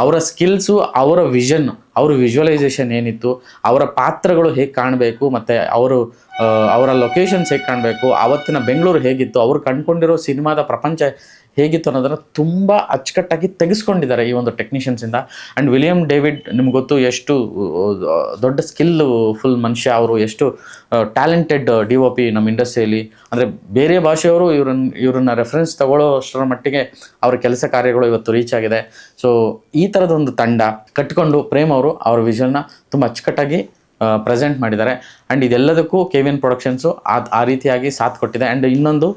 S1: ಅವರ ಸ್ಕಿಲ್ಸು, ಅವರ ವಿಷನ್, ಅವ್ರ ವಿಜುವಲೈಸೇಷನ್ ಏನಿತ್ತು, ಅವರ ಪಾತ್ರಗಳು ಹೇಗೆ ಕಾಣಬೇಕು ಮತ್ತು ಅವರ ಲೊಕೇಶನ್ಸ್ ಹೇಗೆ ಕಾಣಬೇಕು, ಆವತ್ತಿನ ಬೆಂಗಳೂರು ಹೇಗಿತ್ತು, ಅವರು ಕಂಡುಕೊಂಡಿರೋ ಸಿನಿಮಾದ ಪ್ರಪಂಚ ಹೇಗಿತ್ತು ಅನ್ನೋದನ್ನು ತುಂಬ ಅಚ್ಚುಕಟ್ಟಾಗಿ ತೆಗೆಸ್ಕೊಂಡಿದ್ದಾರೆ ಈ ಒಂದು ಟೆಕ್ನಿಷಿಯನ್ಸಿಂದ. ಆ್ಯಂಡ್ ವಿಲಿಯಂ ಡೇವಿಡ್ ನಿಮ್ಗೆ ಗೊತ್ತು, ಎಷ್ಟು ದೊಡ್ಡ ಸ್ಕಿಲ್ ಫುಲ್ ಮನುಷ್ಯ ಅವರು, ಎಷ್ಟು ಟ್ಯಾಲೆಂಟೆಡ್ DOP ನಮ್ಮ ಇಂಡಸ್ಟ್ರಿಯಲ್ಲಿ. ಅಂದರೆ ಬೇರೆ ಭಾಷೆಯವರು ಇವ್ರನ್ನ ರೆಫರೆನ್ಸ್ ತಗೊಳ್ಳೋ ಅಷ್ಟರ ಮಟ್ಟಿಗೆ ಅವರ ಕೆಲಸ ಕಾರ್ಯಗಳು ಇವತ್ತು ರೀಚ್ ಆಗಿದೆ. ಸೊ ಈ ಥರದೊಂದು ತಂಡ ಕಟ್ಕೊಂಡು ಪ್ರೇಮ್ ಅವರು ಅವ್ರ ವಿಷನ್ನ ತುಂಬ ಅಚ್ಚುಕಟ್ಟಾಗಿ ಪ್ರೆಸೆಂಟ್ ಮಾಡಿದ್ದಾರೆ. ಆ್ಯಂಡ್ ಇದೆಲ್ಲದಕ್ಕೂ KVN ಪ್ರೊಡಕ್ಷನ್ಸು ಆ ರೀತಿಯಾಗಿ ಸಾಥ್ ಕೊಟ್ಟಿದೆ. ಆ್ಯಂಡ್ ಇನ್ನೊಂದು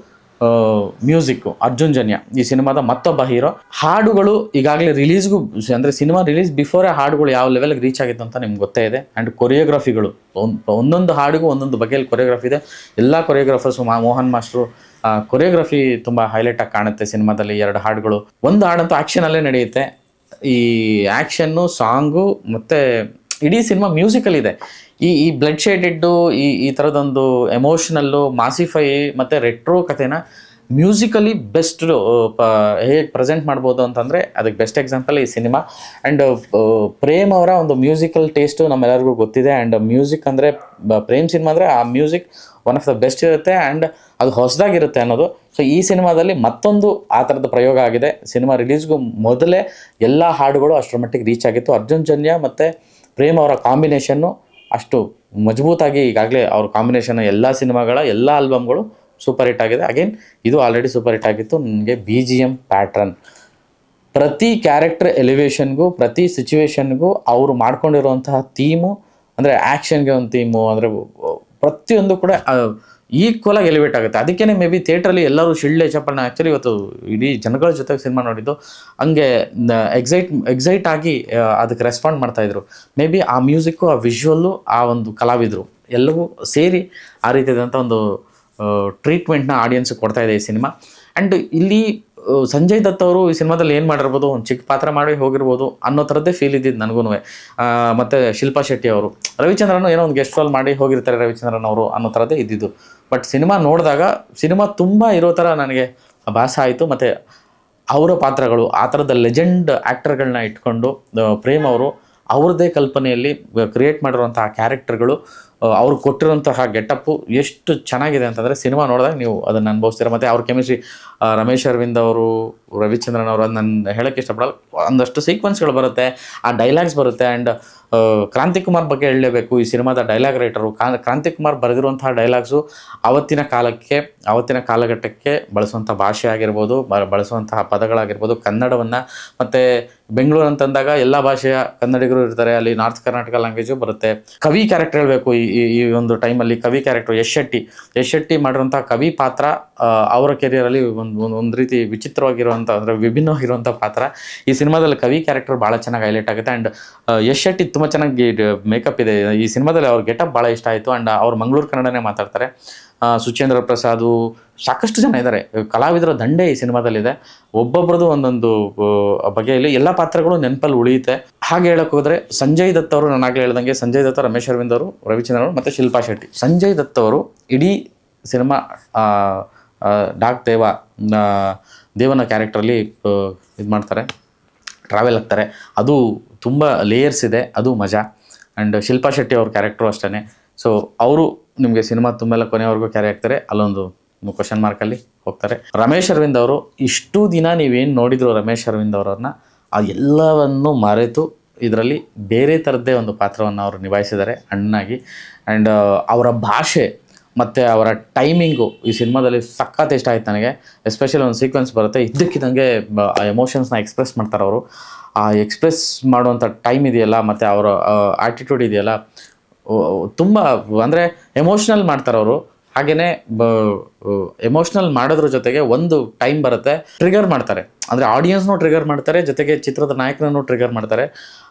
S1: ಮ್ಯೂಸಿಕ್ಕು, ಅರ್ಜುನ್ ಜನ್ಯ ಈ ಸಿನಿಮಾದ ಮತ್ತೊಬ್ಬ ಹೀರೋ. ಹಾಡುಗಳು ಈಗಾಗಲೇ ರಿಲೀಸ್ಗೂ, ಅಂದರೆ ಸಿನಿಮಾ ರಿಲೀಸ್ ಬಿಫೋರೇ ಹಾಡುಗಳು ಯಾವ ಲೆವೆಲ್ಗೆ ರೀಚ್ ಆಗಿತ್ತು ಅಂತ ನಿಮ್ಗೆ ಗೊತ್ತೇ ಇದೆ. ಆ್ಯಂಡ್ ಕೊರಿಯೋಗ್ರಫಿಗಳು, ಒಂದೊಂದು ಹಾಡಿಗೂ ಒಂದೊಂದು ಬಗೆಯಲ್ಲಿ ಕೊರಿಯೋಗ್ರಫಿ ಇದೆ. ಎಲ್ಲ ಕೊರಿಯೋಗ್ರಾಫರ್ಸು, ಮೋಹನ್ ಮಾಸ್ಟ್ರು ಕೊರಿಯೋಗ್ರಫಿ ತುಂಬ ಹೈಲೈಟಾಗಿ ಕಾಣುತ್ತೆ ಸಿನಿಮಾದಲ್ಲಿ. 2 ಹಾಡುಗಳು, ಒಂದು ಹಾಡಂತೂ ಆ್ಯಕ್ಷನಲ್ಲೇ ನಡೆಯುತ್ತೆ. ಈ ಆ್ಯಕ್ಷನ್ನು, ಸಾಂಗು ಮತ್ತು ಇಡೀ ಸಿನಿಮಾ ಮ್ಯೂಸಿಕಲ್ ಇದೆ. ಈ ಬ್ಲಡ್ ಶೇಡೆಡ್ಡು, ಈ ಥರದೊಂದು ಎಮೋಷ್ನಲ್ಲು, ಮಾಸಿಫೈ ಮತ್ತು ರೆಟ್ರೋ ಕಥೆನ ಮ್ಯೂಸಿಕಲಿ ಬೆಸ್ಟ್ ಹೇಗೆ ಪ್ರೆಸೆಂಟ್ ಮಾಡ್ಬೋದು ಅಂತಂದರೆ ಅದಕ್ಕೆ ಬೆಸ್ಟ್ ಎಕ್ಸಾಂಪಲ್ ಈ ಸಿನಿಮಾ. ಆ್ಯಂಡ್ ಪ್ರೇಮ್ ಅವರ ಒಂದು ಮ್ಯೂಸಿಕಲ್ ಟೇಸ್ಟು ನಮ್ಮೆಲ್ಲರಿಗೂ ಗೊತ್ತಿದೆ. ಆ್ಯಂಡ್ ಮ್ಯೂಸಿಕ್ ಅಂದರೆ ಪ್ರೇಮ್ ಸಿನಿಮಾ ಅಂದರೆ ಆ music one of the best ಇರುತ್ತೆ ಆ್ಯಂಡ್ ಅದು ಹೊಸದಾಗಿರುತ್ತೆ ಅನ್ನೋದು. ಸೊ ಈ ಸಿನಿಮಾದಲ್ಲಿ ಮತ್ತೊಂದು ಆ ಥರದ ಪ್ರಯೋಗ ಆಗಿದೆ. ಸಿನಿಮಾ ರಿಲೀಸ್ಗೂ ಮೊದಲೇ ಎಲ್ಲ ಹಾಡುಗಳು ಅಷ್ಟರ ಮಟ್ಟಿಗೆ ರೀಚ್ ಆಗಿತ್ತು. ಅರ್ಜುನ್ ಜನ್ಯ ಮತ್ತು ಪ್ರೇಮ್ ಅವರ ಕಾಂಬಿನೇಷನ್ನು ಅಷ್ಟು ಮಜಬೂತಾಗಿ ಈಗಾಗಲೇ ಅವ್ರ ಕಾಂಬಿನೇಷನ್ ಎಲ್ಲ ಸಿನಿಮಾಗಳ ಎಲ್ಲ ಆಲ್ಬಮ್ಗಳು ಸೂಪರ್ ಹಿಟ್ ಆಗಿದೆ. ಅಗೇನ್ ಇದು ಆಲ್ರೆಡಿ ಸೂಪರ್ ಹಿಟ್ ಆಗಿತ್ತು. ನನಗೆ BGM ಪ್ಯಾಟ್ರನ್, ಪ್ರತಿ ಕ್ಯಾರೆಕ್ಟರ್ ಎಲಿವೇಷನ್ಗೂ, ಪ್ರತಿ ಸಿಚುವೇಶನ್ಗೂ ಅವರು ಮಾಡ್ಕೊಂಡಿರುವಂತಹ ಥೀಮು, ಅಂದರೆ ಆ್ಯಕ್ಷನ್ಗೆ ಒಂದು ಥೀಮು, ಅಂದರೆ ಪ್ರತಿಯೊಂದು ಕೂಡ ಈಕ್ವಲಾಗಿ ಎಲಿವೇಟ್ ಆಗುತ್ತೆ. ಅದಕ್ಕೇ ಮೇ ಬಿ ಥಿಯೇಟ್ರಲ್ಲಿ ಎಲ್ಲರೂ ಶಿಳ್ಳೆ ಚಪ್ಪಲ್ನ ಆ್ಯಕ್ಚುಲಿ ಇವತ್ತು ಇಡೀ ಜನಗಳ ಜೊತೆಗೆ ಸಿನಿಮಾ ನೋಡಿದ್ದು ಹಂಗೆ ಎಕ್ಸೈಟ್ ಆಗಿ ಅದಕ್ಕೆ ರೆಸ್ಪಾಂಡ್ ಮಾಡ್ತಾಯಿದ್ರು. ಮೇ ಬಿ ಆ ಮ್ಯೂಸಿಕ್ಕು, ಆ ವಿಜುವಲ್ಲು, ಆ ಒಂದು ಕಲಾವಿದರು ಎಲ್ಲವೂ ಸೇರಿ ಆ ರೀತಿಯಾದಂಥ ಒಂದು ಟ್ರೀಟ್ಮೆಂಟ್ನ ಆಡಿಯನ್ಸ್ಗೆ ಕೊಡ್ತಾ ಇದೆ ಈ ಸಿನಿಮಾ. ಆ್ಯಂಡ್ ಇಲ್ಲಿ ಸಂಜಯ್ ದತ್ ಅವರು ಈ ಸಿನಿಮಾದಲ್ಲಿ ಏನು ಮಾಡಿರ್ಬೋದು, ಒಂದು ಚಿಕ್ಕ ಪಾತ್ರ ಮಾಡಿ ಹೋಗಿರ್ಬೋದು ಅನ್ನೋ ಥರದ್ದೇ ಫೀಲ್ ಇದ್ದಿದ್ದು ನನಗೂ. ಮತ್ತು ಶಿಲ್ಪಾ ಶೆಟ್ಟಿ ಅವರು, ರವಿಚಂದ್ರನ್ ಏನೋ ಒಂದು ಗೆಸ್ಟ್ ರೋಲ್ ಮಾಡಿ ಹೋಗಿರ್ತಾರೆ ರವಿಚಂದ್ರನ್ ಅವರು ಅನ್ನೋ ಥರದ್ದೇ ಇದ್ದಿದ್ದು. ಬಟ್ ಸಿನಿಮಾ ನೋಡಿದಾಗ ಸಿನಿಮಾ ತುಂಬ ಇರೋ ಥರ ನನಗೆ ಭಾಸ ಆಯಿತು. ಮತ್ತು ಅವರ ಪಾತ್ರಗಳು, ಆ ಥರದ ಲೆಜೆಂಡ್ ಆ್ಯಕ್ಟರ್ಗಳನ್ನ ಇಟ್ಕೊಂಡು ಪ್ರೇಮ್ ಅವರು ಅವ್ರದ್ದೇ ಕಲ್ಪನೆಯಲ್ಲಿ ಕ್ರಿಯೇಟ್ ಮಾಡಿರುವಂತಹ ಕ್ಯಾರೆಕ್ಟರ್ಗಳು, ಅವ್ರು ಕೊಟ್ಟಿರುವಂತಹ ಗೆಟಪ್ಪು ಎಷ್ಟು ಚೆನ್ನಾಗಿದೆ ಅಂತಂದರೆ ಸಿನಿಮಾ ನೋಡಿದಾಗ ನೀವು ಅದನ್ನು ಅನುಭವಿಸ್ತೀರ. ಮತ್ತು ಅವ್ರ ಕೆಮಿಸ್ಟ್ರಿ, ರಮೇಶ್ ಅರವಿಂದ್ ಅವರು, ರವಿಚಂದ್ರನ್ ಅವರು, ಅದು ನಾನು ಹೇಳೋಕ್ಕೆ ಇಷ್ಟಪಡಲ್ಲ. ಒಂದಷ್ಟು ಸೀಕ್ವೆನ್ಸ್ಗಳು ಬರುತ್ತೆ, ಆ ಡೈಲಾಗ್ಸ್ ಬರುತ್ತೆ. ಆ್ಯಂಡ್ ಕ್ರಾಂತಿಕುಮಾರ್ ಬಗ್ಗೆ ಹೇಳಲೇಬೇಕು. ಈ ಸಿನಿಮಾದ ಡೈಲಾಗ್ ರೈಟರು ಕ್ರಾಂತಿಕುಮಾರ್ ಬರೆದಿರುವಂತಹ ಡೈಲಾಗ್ಸು ಆವತ್ತಿನ ಕಾಲಕ್ಕೆ, ಆವತ್ತಿನ ಕಾಲಘಟ್ಟಕ್ಕೆ ಬಳಸುವಂಥ ಭಾಷೆ ಆಗಿರ್ಬೋದು, ಬಳಸುವಂತಹ ಪದಗಳಾಗಿರ್ಬೋದು, ಕನ್ನಡವನ್ನು. ಮತ್ತು ಬೆಂಗಳೂರು ಅಂತಂದಾಗ ಎಲ್ಲ ಭಾಷೆಯ ಕನ್ನಡಿಗರು ಇರ್ತಾರೆ, ಅಲ್ಲಿ ನಾರ್ತ್ ಕರ್ನಾಟಕ ಲ್ಯಾಂಗ್ವೇಜು ಬರುತ್ತೆ. ಕವಿ ಕ್ಯಾರೆಕ್ಟರ್ ಹೇಳಬೇಕು, ಈ ಒಂದು ಟೈಮಲ್ಲಿ ಕವಿ ಕ್ಯಾರೆಕ್ಟರ್ ಯಶ್ ಶೆಟ್ಟಿ ಮಾಡಿರುವಂಥ ಕವಿ ಪಾತ್ರ ಅವರ ಕೆರಿಯರಲ್ಲಿ ಒಂದು ರೀತಿ ವಿಚಿತ್ರವಾಗಿರುವಂಥ, ಅಂದರೆ ವಿಭಿನ್ನವಾಗಿರುವಂಥ ಪಾತ್ರ. ಈ ಸಿನಿಮಾದಲ್ಲಿ ಕವಿ ಕ್ಯಾರೆಕ್ಟರ್ ಭಾಳ ಚೆನ್ನಾಗಿ ಹೈಲೈಟ್ ಆಗುತ್ತೆ. ಆ್ಯಂಡ್ ಯಶ್ ಶೆಟ್ಟಿ ತುಂಬ ಚೆನ್ನಾಗಿ ಮೇಕಪ್ ಇದೆ ಈ ಸಿನಿಮಾದಲ್ಲಿ. ಅವ್ರ ಗೆಟಪ್ ಭಾಳ ಇಷ್ಟ ಆಯಿತು. ಆ್ಯಂಡ್ ಅವ್ರು ಮಂಗಳೂರು ಕನ್ನಡನೇ ಮಾತಾಡ್ತಾರೆ. ಸುಚೇಂದ್ರ ಪ್ರಸಾದು, ಸಾಕಷ್ಟು ಜನ ಇದ್ದಾರೆ, ಕಲಾವಿದರ ದಂಡೆ ಈ ಸಿನಿಮಾದಲ್ಲಿದೆ. ಒಬ್ಬೊಬ್ರದ್ದು ಒಂದೊಂದು ಬಗೆಯಲ್ಲಿ ಎಲ್ಲ ಪಾತ್ರಗಳು ನೆನಪಲ್ಲಿ ಉಳಿಯುತ್ತೆ. ಹಾಗೆ ಹೇಳಕ್ಕೆ ಹೋದರೆ ಸಂಜಯ್ ದತ್ ಅವರು, ನಾನು ಆಗಲೇ ಹೇಳ್ದಂಗೆ ಸಂಜಯ್ ದತ್, ರಮೇಶ್ ಅರವಿಂದ್ ಅವರು, ರವಿಚಂದ್ರನ್ ಅವರು ಮತ್ತು ಶಿಲ್ಪಾ ಶೆಟ್ಟಿ. ಸಂಜಯ್ ದತ್ ಅವರು ಇಡೀ ಸಿನಿಮಾ ಡಾಕ್ ದೇವನ ಕ್ಯಾರೆಕ್ಟ್ರಲ್ಲಿ ಇದು ಮಾಡ್ತಾರೆ, ಟ್ರಾವೆಲ್ ಆಗ್ತಾರೆ. ಅದು ತುಂಬ ಲೇಯರ್ಸ್ ಇದೆ, ಅದು ಮಜಾ. ಆ್ಯಂಡ್ ಶಿಲ್ಪಾ ಶೆಟ್ಟಿ ಅವ್ರ ಕ್ಯಾರೆಕ್ಟ್ರು ಅಷ್ಟೇ. ಸೊ ಅವರು ನಿಮಗೆ ಸಿನಿಮಾ ತುಂಬೆಲ್ಲ ಕೊನೆವರೆಗೂ ಕ್ಯಾರಿ ಆಗ್ತಾರೆ, ಅಲ್ಲೊಂದು ಕ್ವಶನ್ ಮಾರ್ಕಲ್ಲಿ ಹೋಗ್ತಾರೆ. ರಮೇಶ್ ಅರವಿಂದ್ ಅವರು ಇಷ್ಟು ದಿನ ನೀವೇನು ನೋಡಿದ್ರು ರಮೇಶ್ ಅರವಿಂದ್ ಅವರನ್ನು, ಆ ಎಲ್ಲವನ್ನು ಮರೆತು ಇದರಲ್ಲಿ ಬೇರೆ ಥರದ್ದೇ ಒಂದು ಪಾತ್ರವನ್ನು ಅವರು ನಿಭಾಯಿಸಿದ್ದಾರೆ ಅಣ್ಣನಾಗಿ. ಆ್ಯಂಡ್ ಅವರ ಭಾಷೆ ಮತ್ತು ಅವರ ಟೈಮಿಂಗು ಈ ಸಿನಿಮಾದಲ್ಲಿ ಸಖತ್ ಇಷ್ಟ ಆಯ್ತು ನನಗೆ. ಎಸ್ಪೆಷಲಿ ಒಂದು ಸೀಕ್ವೆನ್ಸ್ ಬರುತ್ತೆ, ಇದ್ದಕ್ಕಿದ್ದಂಗೆ ಆ ಎಮೋಷನ್ಸ್ನ ಎಕ್ಸ್ಪ್ರೆಸ್ ಮಾಡ್ತಾರೆ ಅವರು. ಆ ಎಕ್ಸ್ಪ್ರೆಸ್ ಮಾಡುವಂಥ ಟೈಮ್ ಇದೆಯಲ್ಲ, ಮತ್ತು ಅವರ ಆ್ಯಟಿಟ್ಯೂಡ್ ಇದೆಯಲ್ಲ, ತುಂಬ ಅಂದರೆ ಎಮೋಷ್ನಲ್ ಮಾಡ್ತಾರೆ ಅವರು. ಹಾಗೆಯೇ ಎಮೋಷ್ನಲ್ ಮಾಡೋದ್ರ ಜೊತೆಗೆ ಒಂದು ಟೈಮ್ ಬರುತ್ತೆ ಟ್ರಿಗರ್ ಮಾಡ್ತಾರೆ, ಅಂದರೆ ಆಡಿಯನ್ಸ್ನೂ ಟ್ರಿಗರ್ ಮಾಡ್ತಾರೆ, ಜೊತೆಗೆ ಚಿತ್ರದ ನಾಯಕನನ್ನು ಟ್ರಿಗರ್ ಮಾಡ್ತಾರೆ.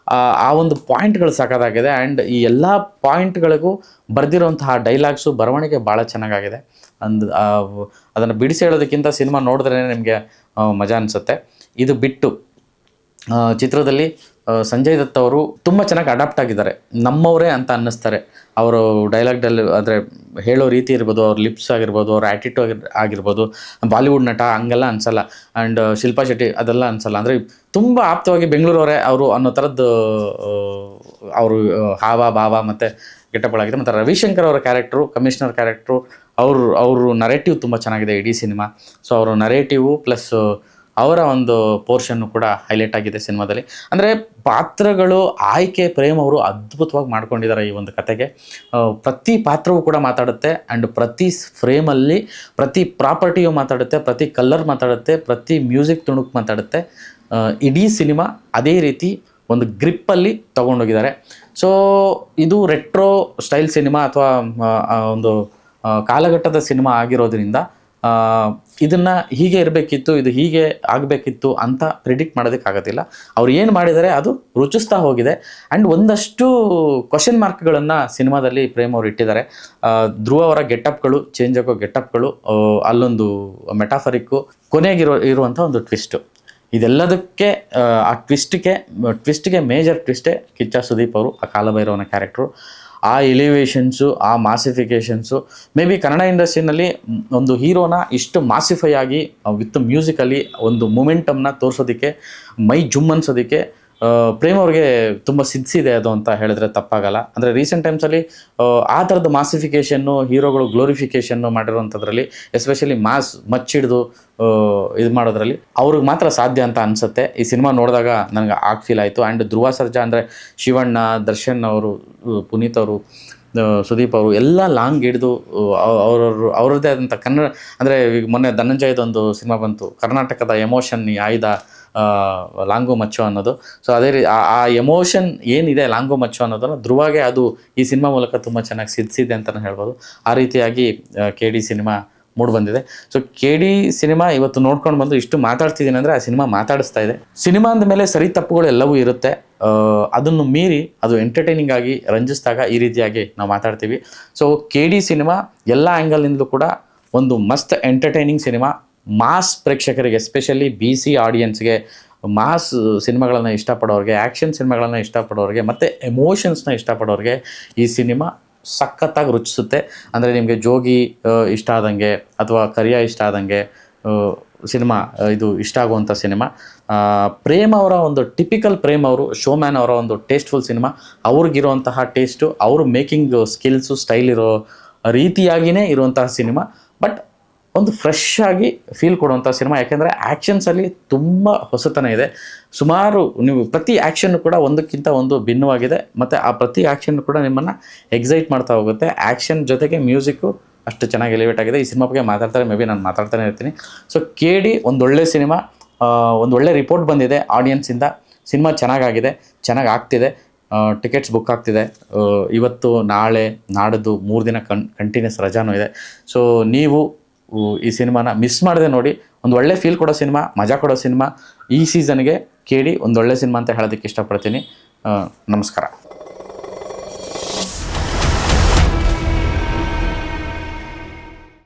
S1: ಆ ಒಂದು ಪಾಯಿಂಟ್ಗಳು ಸಾಕಾಗಿದೆ. ಆ್ಯಂಡ್ ಈ ಎಲ್ಲ ಪಾಯಿಂಟ್ಗಳಿಗೂ ಬರೆದಿರುವಂತಹ ಡೈಲಾಗ್ಸು, ಬರವಣಿಗೆ ಭಾಳ ಚೆನ್ನಾಗಾಗಿದೆ. ಅದನ್ನು ಬಿಡಿಸಿ ಹೇಳೋದಕ್ಕಿಂತ ಸಿನಿಮಾ ನೋಡಿದ್ರೇ ನಿಮಗೆ ಮಜಾ ಅನಿಸುತ್ತೆ. ಇದು ಬಿಟ್ಟು ಚಿತ್ರದಲ್ಲಿ ಸಂಜಯ್ ದತ್ ಅವರು ತುಂಬ ಚೆನ್ನಾಗಿ ಅಡಾಪ್ಟ್ ಆಗಿದ್ದಾರೆ, ನಮ್ಮವರೇ ಅಂತ ಅನ್ನಿಸ್ತಾರೆ. ಅವರು ಡೈಲಾಗ್ದಲ್ಲಿ ಅಂದರೆ ಹೇಳೋ ರೀತಿ ಇರ್ಬೋದು, ಅವ್ರ ಲಿಪ್ಸ್ ಆಗಿರ್ಬೋದು, ಅವ್ರ ಆ್ಯಟಿಟ್ಯೂಡ್ ಆಗಿರ್ಬೋದು, ಬಾಲಿವುಡ್ ನಟ ಹಂಗೆಲ್ಲ ಅನಿಸಲ್ಲ. ಆ್ಯಂಡ್ ಶಿಲ್ಪಾ ಶೆಟ್ಟಿ ಅದೆಲ್ಲ ಅನಿಸಲ್ಲ, ಅಂದರೆ ತುಂಬ ಆಪ್ತವಾಗಿ ಬೆಂಗಳೂರವರೇ ಅವರು ಅನ್ನೋ ಥರದ್ದು ಅವರು ಹಾವ ಭಾವ ಮತ್ತು ಗೆಟಪ್ಗಳಾಗಿದೆ. ಮತ್ತು ರವಿಶಂಕರ್ ಅವರ ಕ್ಯಾರೆಕ್ಟ್ರು, ಕಮಿಷನರ್ ಕ್ಯಾರೆಕ್ಟ್ರು, ಅವರು ನರೇಟಿವ್ ತುಂಬ ಚೆನ್ನಾಗಿದೆ ಇಡೀ ಸಿನಿಮಾ. ಸೊ ಅವರು ನರೇಟಿವು ಪ್ಲಸ್ ಅವರ ಒಂದು ಪೋರ್ಷನ್ನು ಕೂಡ ಹೈಲೈಟ್ ಆಗಿದೆ ಸಿನಿಮಾದಲ್ಲಿ. ಅಂದರೆ ಪಾತ್ರಗಳು ಆಯ್ಕೆ ಪ್ರೇಮ್ ಅವರು ಅದ್ಭುತವಾಗಿ ಮಾಡ್ಕೊಂಡಿದ್ದಾರೆ ಈ ಒಂದು ಕತೆಗೆ. ಪ್ರತಿ ಪಾತ್ರವೂ ಕೂಡ ಮಾತಾಡುತ್ತೆ. ಆ್ಯಂಡ್ ಪ್ರತಿ ಫ್ರೇಮಲ್ಲಿ ಪ್ರತಿ ಪ್ರಾಪರ್ಟಿಯು ಮಾತಾಡುತ್ತೆ, ಪ್ರತಿ ಕಲರ್ ಮಾತಾಡುತ್ತೆ, ಪ್ರತಿ ಮ್ಯೂಸಿಕ್ ತುಣುಕು ಮಾತಾಡುತ್ತೆ. ಇಡೀ ಸಿನಿಮಾ ಅದೇ ರೀತಿ ಒಂದು ಗ್ರಿಪ್ಪಲ್ಲಿ ತೊಗೊಂಡೋಗಿದ್ದಾರೆ. ಸೊ ಇದು ರೆಟ್ರೋ ಸ್ಟೈಲ್ ಸಿನಿಮಾ ಅಥವಾ ಒಂದು ಕಾಲಘಟ್ಟದ ಸಿನಿಮಾ ಆಗಿರೋದ್ರಿಂದ ಇದನ್ನು ಹೀಗೆ ಇರಬೇಕಿತ್ತು, ಇದು ಹೀಗೆ ಆಗಬೇಕಿತ್ತು ಅಂತ ಪ್ರಿಡಿಕ್ಟ್ ಮಾಡೋದಕ್ಕಾಗೋದಿಲ್ಲ. ಅವ್ರು ಏನು ಮಾಡಿದ್ದಾರೆ ಅದು ರುಚಿಸ್ತಾ ಹೋಗಿದೆ. ಆ್ಯಂಡ್ ಒಂದಷ್ಟು ಕ್ವಶನ್ ಮಾರ್ಕ್ಗಳನ್ನು ಸಿನಿಮಾದಲ್ಲಿ ಪ್ರೇಮ್ ಅವರು ಇಟ್ಟಿದ್ದಾರೆ. ಧ್ರುವ ಅವರ ಗೆಟಪ್ಗಳು, ಚೇಂಜ್ ಆಗೋ ಗೆಟಪ್ಗಳು, ಅಲ್ಲೊಂದು ಮೆಟಾಫರಿಕ್ಕು, ಇರುವಂಥ ಒಂದು ಟ್ವಿಸ್ಟು, ಇದೆಲ್ಲದಕ್ಕೆ ಆ ಟ್ವಿಸ್ಟ್ಗೆ ಮೇಜರ್ ಟ್ವಿಸ್ಟೇ ಕಿಚ್ಚ ಸುದೀಪ್ ಅವರು, ಆ ಕಾಲಭೈರವನ ಕ್ಯಾರೆಕ್ಟ್ರು. ಆ ಎಲಿವೇಷನ್ಸು, ಆ ಮಾಸಿಫಿಕೇಷನ್ಸು, ಮೇ ಬಿ ಕನ್ನಡ ಇಂಡಸ್ಟ್ರಿನಲ್ಲಿ ಒಂದು ಹೀರೋನ ಇಷ್ಟು ಮಾಸಿಫೈ ಆಗಿ ವಿತ್ ಮ್ಯೂಸಿಕಲ್ಲಿ ಒಂದು ಮೊಮೆಂಟಮ್ನ ತೋರಿಸೋದಕ್ಕೆ, ಮೈ ಜುಮ್ ಅನ್ಸೋದಕ್ಕೆ ಪ್ರೇಮ್ ಅವ್ರಿಗೆ ತುಂಬ ಸಿದ್ಧಿಸಿದೆ ಅದು ಅಂತ ಹೇಳಿದ್ರೆ ತಪ್ಪಾಗಲ್ಲ. ಅಂದರೆ ರೀಸೆಂಟ್ ಟೈಮ್ಸಲ್ಲಿ ಆ ಥರದ್ದು ಮಾಸಿಫಿಕೇಷನ್ನು, ಹೀರೋಗಳು ಗ್ಲೋರಿಫಿಕೇಷನ್ನು ಮಾಡಿರುವಂಥದ್ರಲ್ಲಿ, ಎಸ್ಪೆಷಲಿ ಮಚ್ಚಿಡ್ದು ಇದು ಮಾಡೋದ್ರಲ್ಲಿ ಅವ್ರಿಗೆ ಮಾತ್ರ ಸಾಧ್ಯ ಅಂತ ಅನಿಸುತ್ತೆ. ಈ ಸಿನಿಮಾ ನೋಡಿದಾಗ ನನಗೆ ಆಗ ಫೀಲ್ ಆಯಿತು. ಆ್ಯಂಡ್ ಧ್ರುವ ಸರ್ಜಾ ಅಂದರೆ ಶಿವಣ್ಣ, ದರ್ಶನ್ ಅವರು, ಪುನೀತ್ ಅವರು, ಸುದೀಪ್ ಅವರು ಎಲ್ಲ ಲಾಂಗ್ ಹಿಡಿದು ಅವ್ರದ್ದೇ ಆದಂಥ ಕನ್ನಡ, ಅಂದರೆ ಈಗ ಮೊನ್ನೆ ಧನಂಜಯದೊಂದು ಸಿನಿಮಾ ಬಂತು, ಕರ್ನಾಟಕದ ಎಮೋಷನ್ ಆಯ್ದ ಲಾಂಗು ಮಚ್ಚು ಅನ್ನೋದು. ಸೊ ಅದೇ ರೀತಿ ಆ ಎಮೋಷನ್ ಏನಿದೆ ಲಾಂಗು ಮಚ್ಚು ಅನ್ನೋದನ್ನು ಧ್ರುವಾಗೆ ಅದು ಈ ಸಿನಿಮಾ ಮೂಲಕ ತುಂಬ ಚೆನ್ನಾಗಿ ಸಿದ್ಧಿಸಿದೆ ಅಂತಲೇ ಹೇಳ್ಬೋದು. ಆ ರೀತಿಯಾಗಿ KD ಸಿನಿಮಾ ಮೂಡ್ ಬಂದಿದೆ. ಸೊ KD ಸಿನಿಮಾ ಇವತ್ತು ನೋಡ್ಕೊಂಡು ಬಂದು ಇಷ್ಟು ಮಾತಾಡ್ತಿದ್ದೀನಿ ಅಂದರೆ ಆ ಸಿನಿಮಾ ಮಾತಾಡಿಸ್ತಾ ಇದೆ. ಸಿನಿಮಾ ಅಂದಮೇಲೆ ಸರಿ ತಪ್ಪುಗಳು ಎಲ್ಲವೂ ಇರುತ್ತೆ. ಅದನ್ನು ಮೀರಿ ಅದು ಎಂಟರ್ಟೈನಿಂಗ್ ಆಗಿ ರಂಜಿಸಿದಾಗ ಈ ರೀತಿಯಾಗಿ ನಾವು ಮಾತಾಡ್ತೀವಿ. ಸೊ KD ಸಿನಿಮಾ ಎಲ್ಲ ಆ್ಯಂಗಲ್ನಿಂದಲೂ ಕೂಡ ಒಂದು ಮಸ್ತ್ ಎಂಟರ್ಟೈನಿಂಗ್ ಸಿನಿಮಾ. ಮಾಸ್ ಪ್ರೇಕ್ಷಕರಿಗೆ, ಎಸ್ಪೆಷಲಿ BC ಆಡಿಯನ್ಸ್ಗೆ, ಮಾಸ್ ಸಿನಿಮಾಗಳನ್ನು ಇಷ್ಟಪಡೋರಿಗೆ, ಆ್ಯಕ್ಷನ್ ಸಿನಿಮಾಗಳನ್ನು ಇಷ್ಟಪಡೋರಿಗೆ ಮತ್ತು ಎಮೋಷನ್ಸ್ನ ಇಷ್ಟಪಡೋರಿಗೆ ಈ ಸಿನಿಮಾ ಸಖತ್ತಾಗಿ ರುಚಿಸುತ್ತೆ. ಅಂದರೆ ನಿಮಗೆ ಜೋಗಿ ಇಷ್ಟ ಆದಂಗೆ ಅಥವಾ ಕರಿಯ ಇಷ್ಟ ಆದಂಗೆ ಸಿನಿಮಾ ಇದು ಇಷ್ಟ ಆಗುವಂಥ ಸಿನಿಮಾ. ಪ್ರೇಮ್ ಅವರ ಒಂದು ಟಿಪಿಕಲ್ ಪ್ರೇಮ್ ಅವರು, ಶೋಮ್ಯಾನ್ ಅವರ ಒಂದು ಟೇಸ್ಟ್ಫುಲ್ ಸಿನಿಮಾ. ಅವ್ರಿಗಿರುವಂತಹ ಟೇಸ್ಟು, ಅವರು ಮೇಕಿಂಗ್ ಸ್ಕಿಲ್ಸು, ಸ್ಟೈಲ್ ಇರೋ ರೀತಿಯಾಗಿಯೇ ಇರುವಂತಹ ಸಿನಿಮಾ. ಬಟ್ ಒಂದು ಫ್ರೆಶ್ ಆಗಿ ಫೀಲ್ ಕೊಡುವಂಥ ಸಿನಿಮಾ. ಯಾಕೆಂದರೆ ಆ್ಯಕ್ಷನ್ಸಲ್ಲಿ ತುಂಬ ಹೊಸತನ ಇದೆ. ಸುಮಾರು ನೀವು ಪ್ರತಿ ಆ್ಯಕ್ಷನ್ನು ಕೂಡ ಒಂದಕ್ಕಿಂತ ಒಂದು ಭಿನ್ನವಾಗಿದೆ ಮತ್ತು ಆ ಪ್ರತಿ ಆ್ಯಕ್ಷನ್ನು ಕೂಡ ನಿಮ್ಮನ್ನು ಎಕ್ಸೈಟ್ ಮಾಡ್ತಾ ಹೋಗುತ್ತೆ. ಆ್ಯಕ್ಷನ್ ಜೊತೆಗೆ ಮ್ಯೂಸಿಕ್ಕು ಅಷ್ಟು ಚೆನ್ನಾಗಿ ಎಲಿವೇಟ್ ಆಗಿದೆ. ಈ ಸಿನಿಮಾ ಬಗ್ಗೆ ಮಾತಾಡ್ತಾರೆ, ಮೇ ಬಿ ನಾನು ಮಾತಾಡ್ತಾನೆ ಇರ್ತೀನಿ. ಸೊ KD ಒಂದೊಳ್ಳೆ ಸಿನಿಮಾ, ಒಂದೊಳ್ಳೆ ರಿಪೋರ್ಟ್ ಬಂದಿದೆ ಆಡಿಯನ್ಸಿಂದ. ಸಿನಿಮಾ ಚೆನ್ನಾಗಾಗಿದೆ, ಚೆನ್ನಾಗಿ ಆಗ್ತಿದೆ. ಟಿಕೆಟ್ಸ್ ಬುಕ್ ಆಗ್ತಿದೆ. ಇವತ್ತು, ನಾಳೆ, ನಾಡಿದ್ದು 3 ದಿನ ಕಂಟಿನ್ಯೂಸ್ ರಜಾನೂ ಇದೆ. ಸೊ ನೀವು ಈ ಸಿನಿಮಾನ ಮಿಸ್ ಮಾಡದೆ ನೋಡಿ. ಒಂದು ಒಳ್ಳೆ ಫೀಲ್ ಕೊಡೋ ಸಿನಿಮಾ, ಮಜಾ ಕೊಡೋ ಸಿನಿಮಾ. ಈ ಸೀಸನ್ಗೆ KD ಒಂದೊಳ್ಳೆ ಸಿನಿಮಾ ಅಂತ ಹೇಳೋದಕ್ಕೆ ಇಷ್ಟಪಡ್ತೀನಿ. ನಮಸ್ಕಾರ.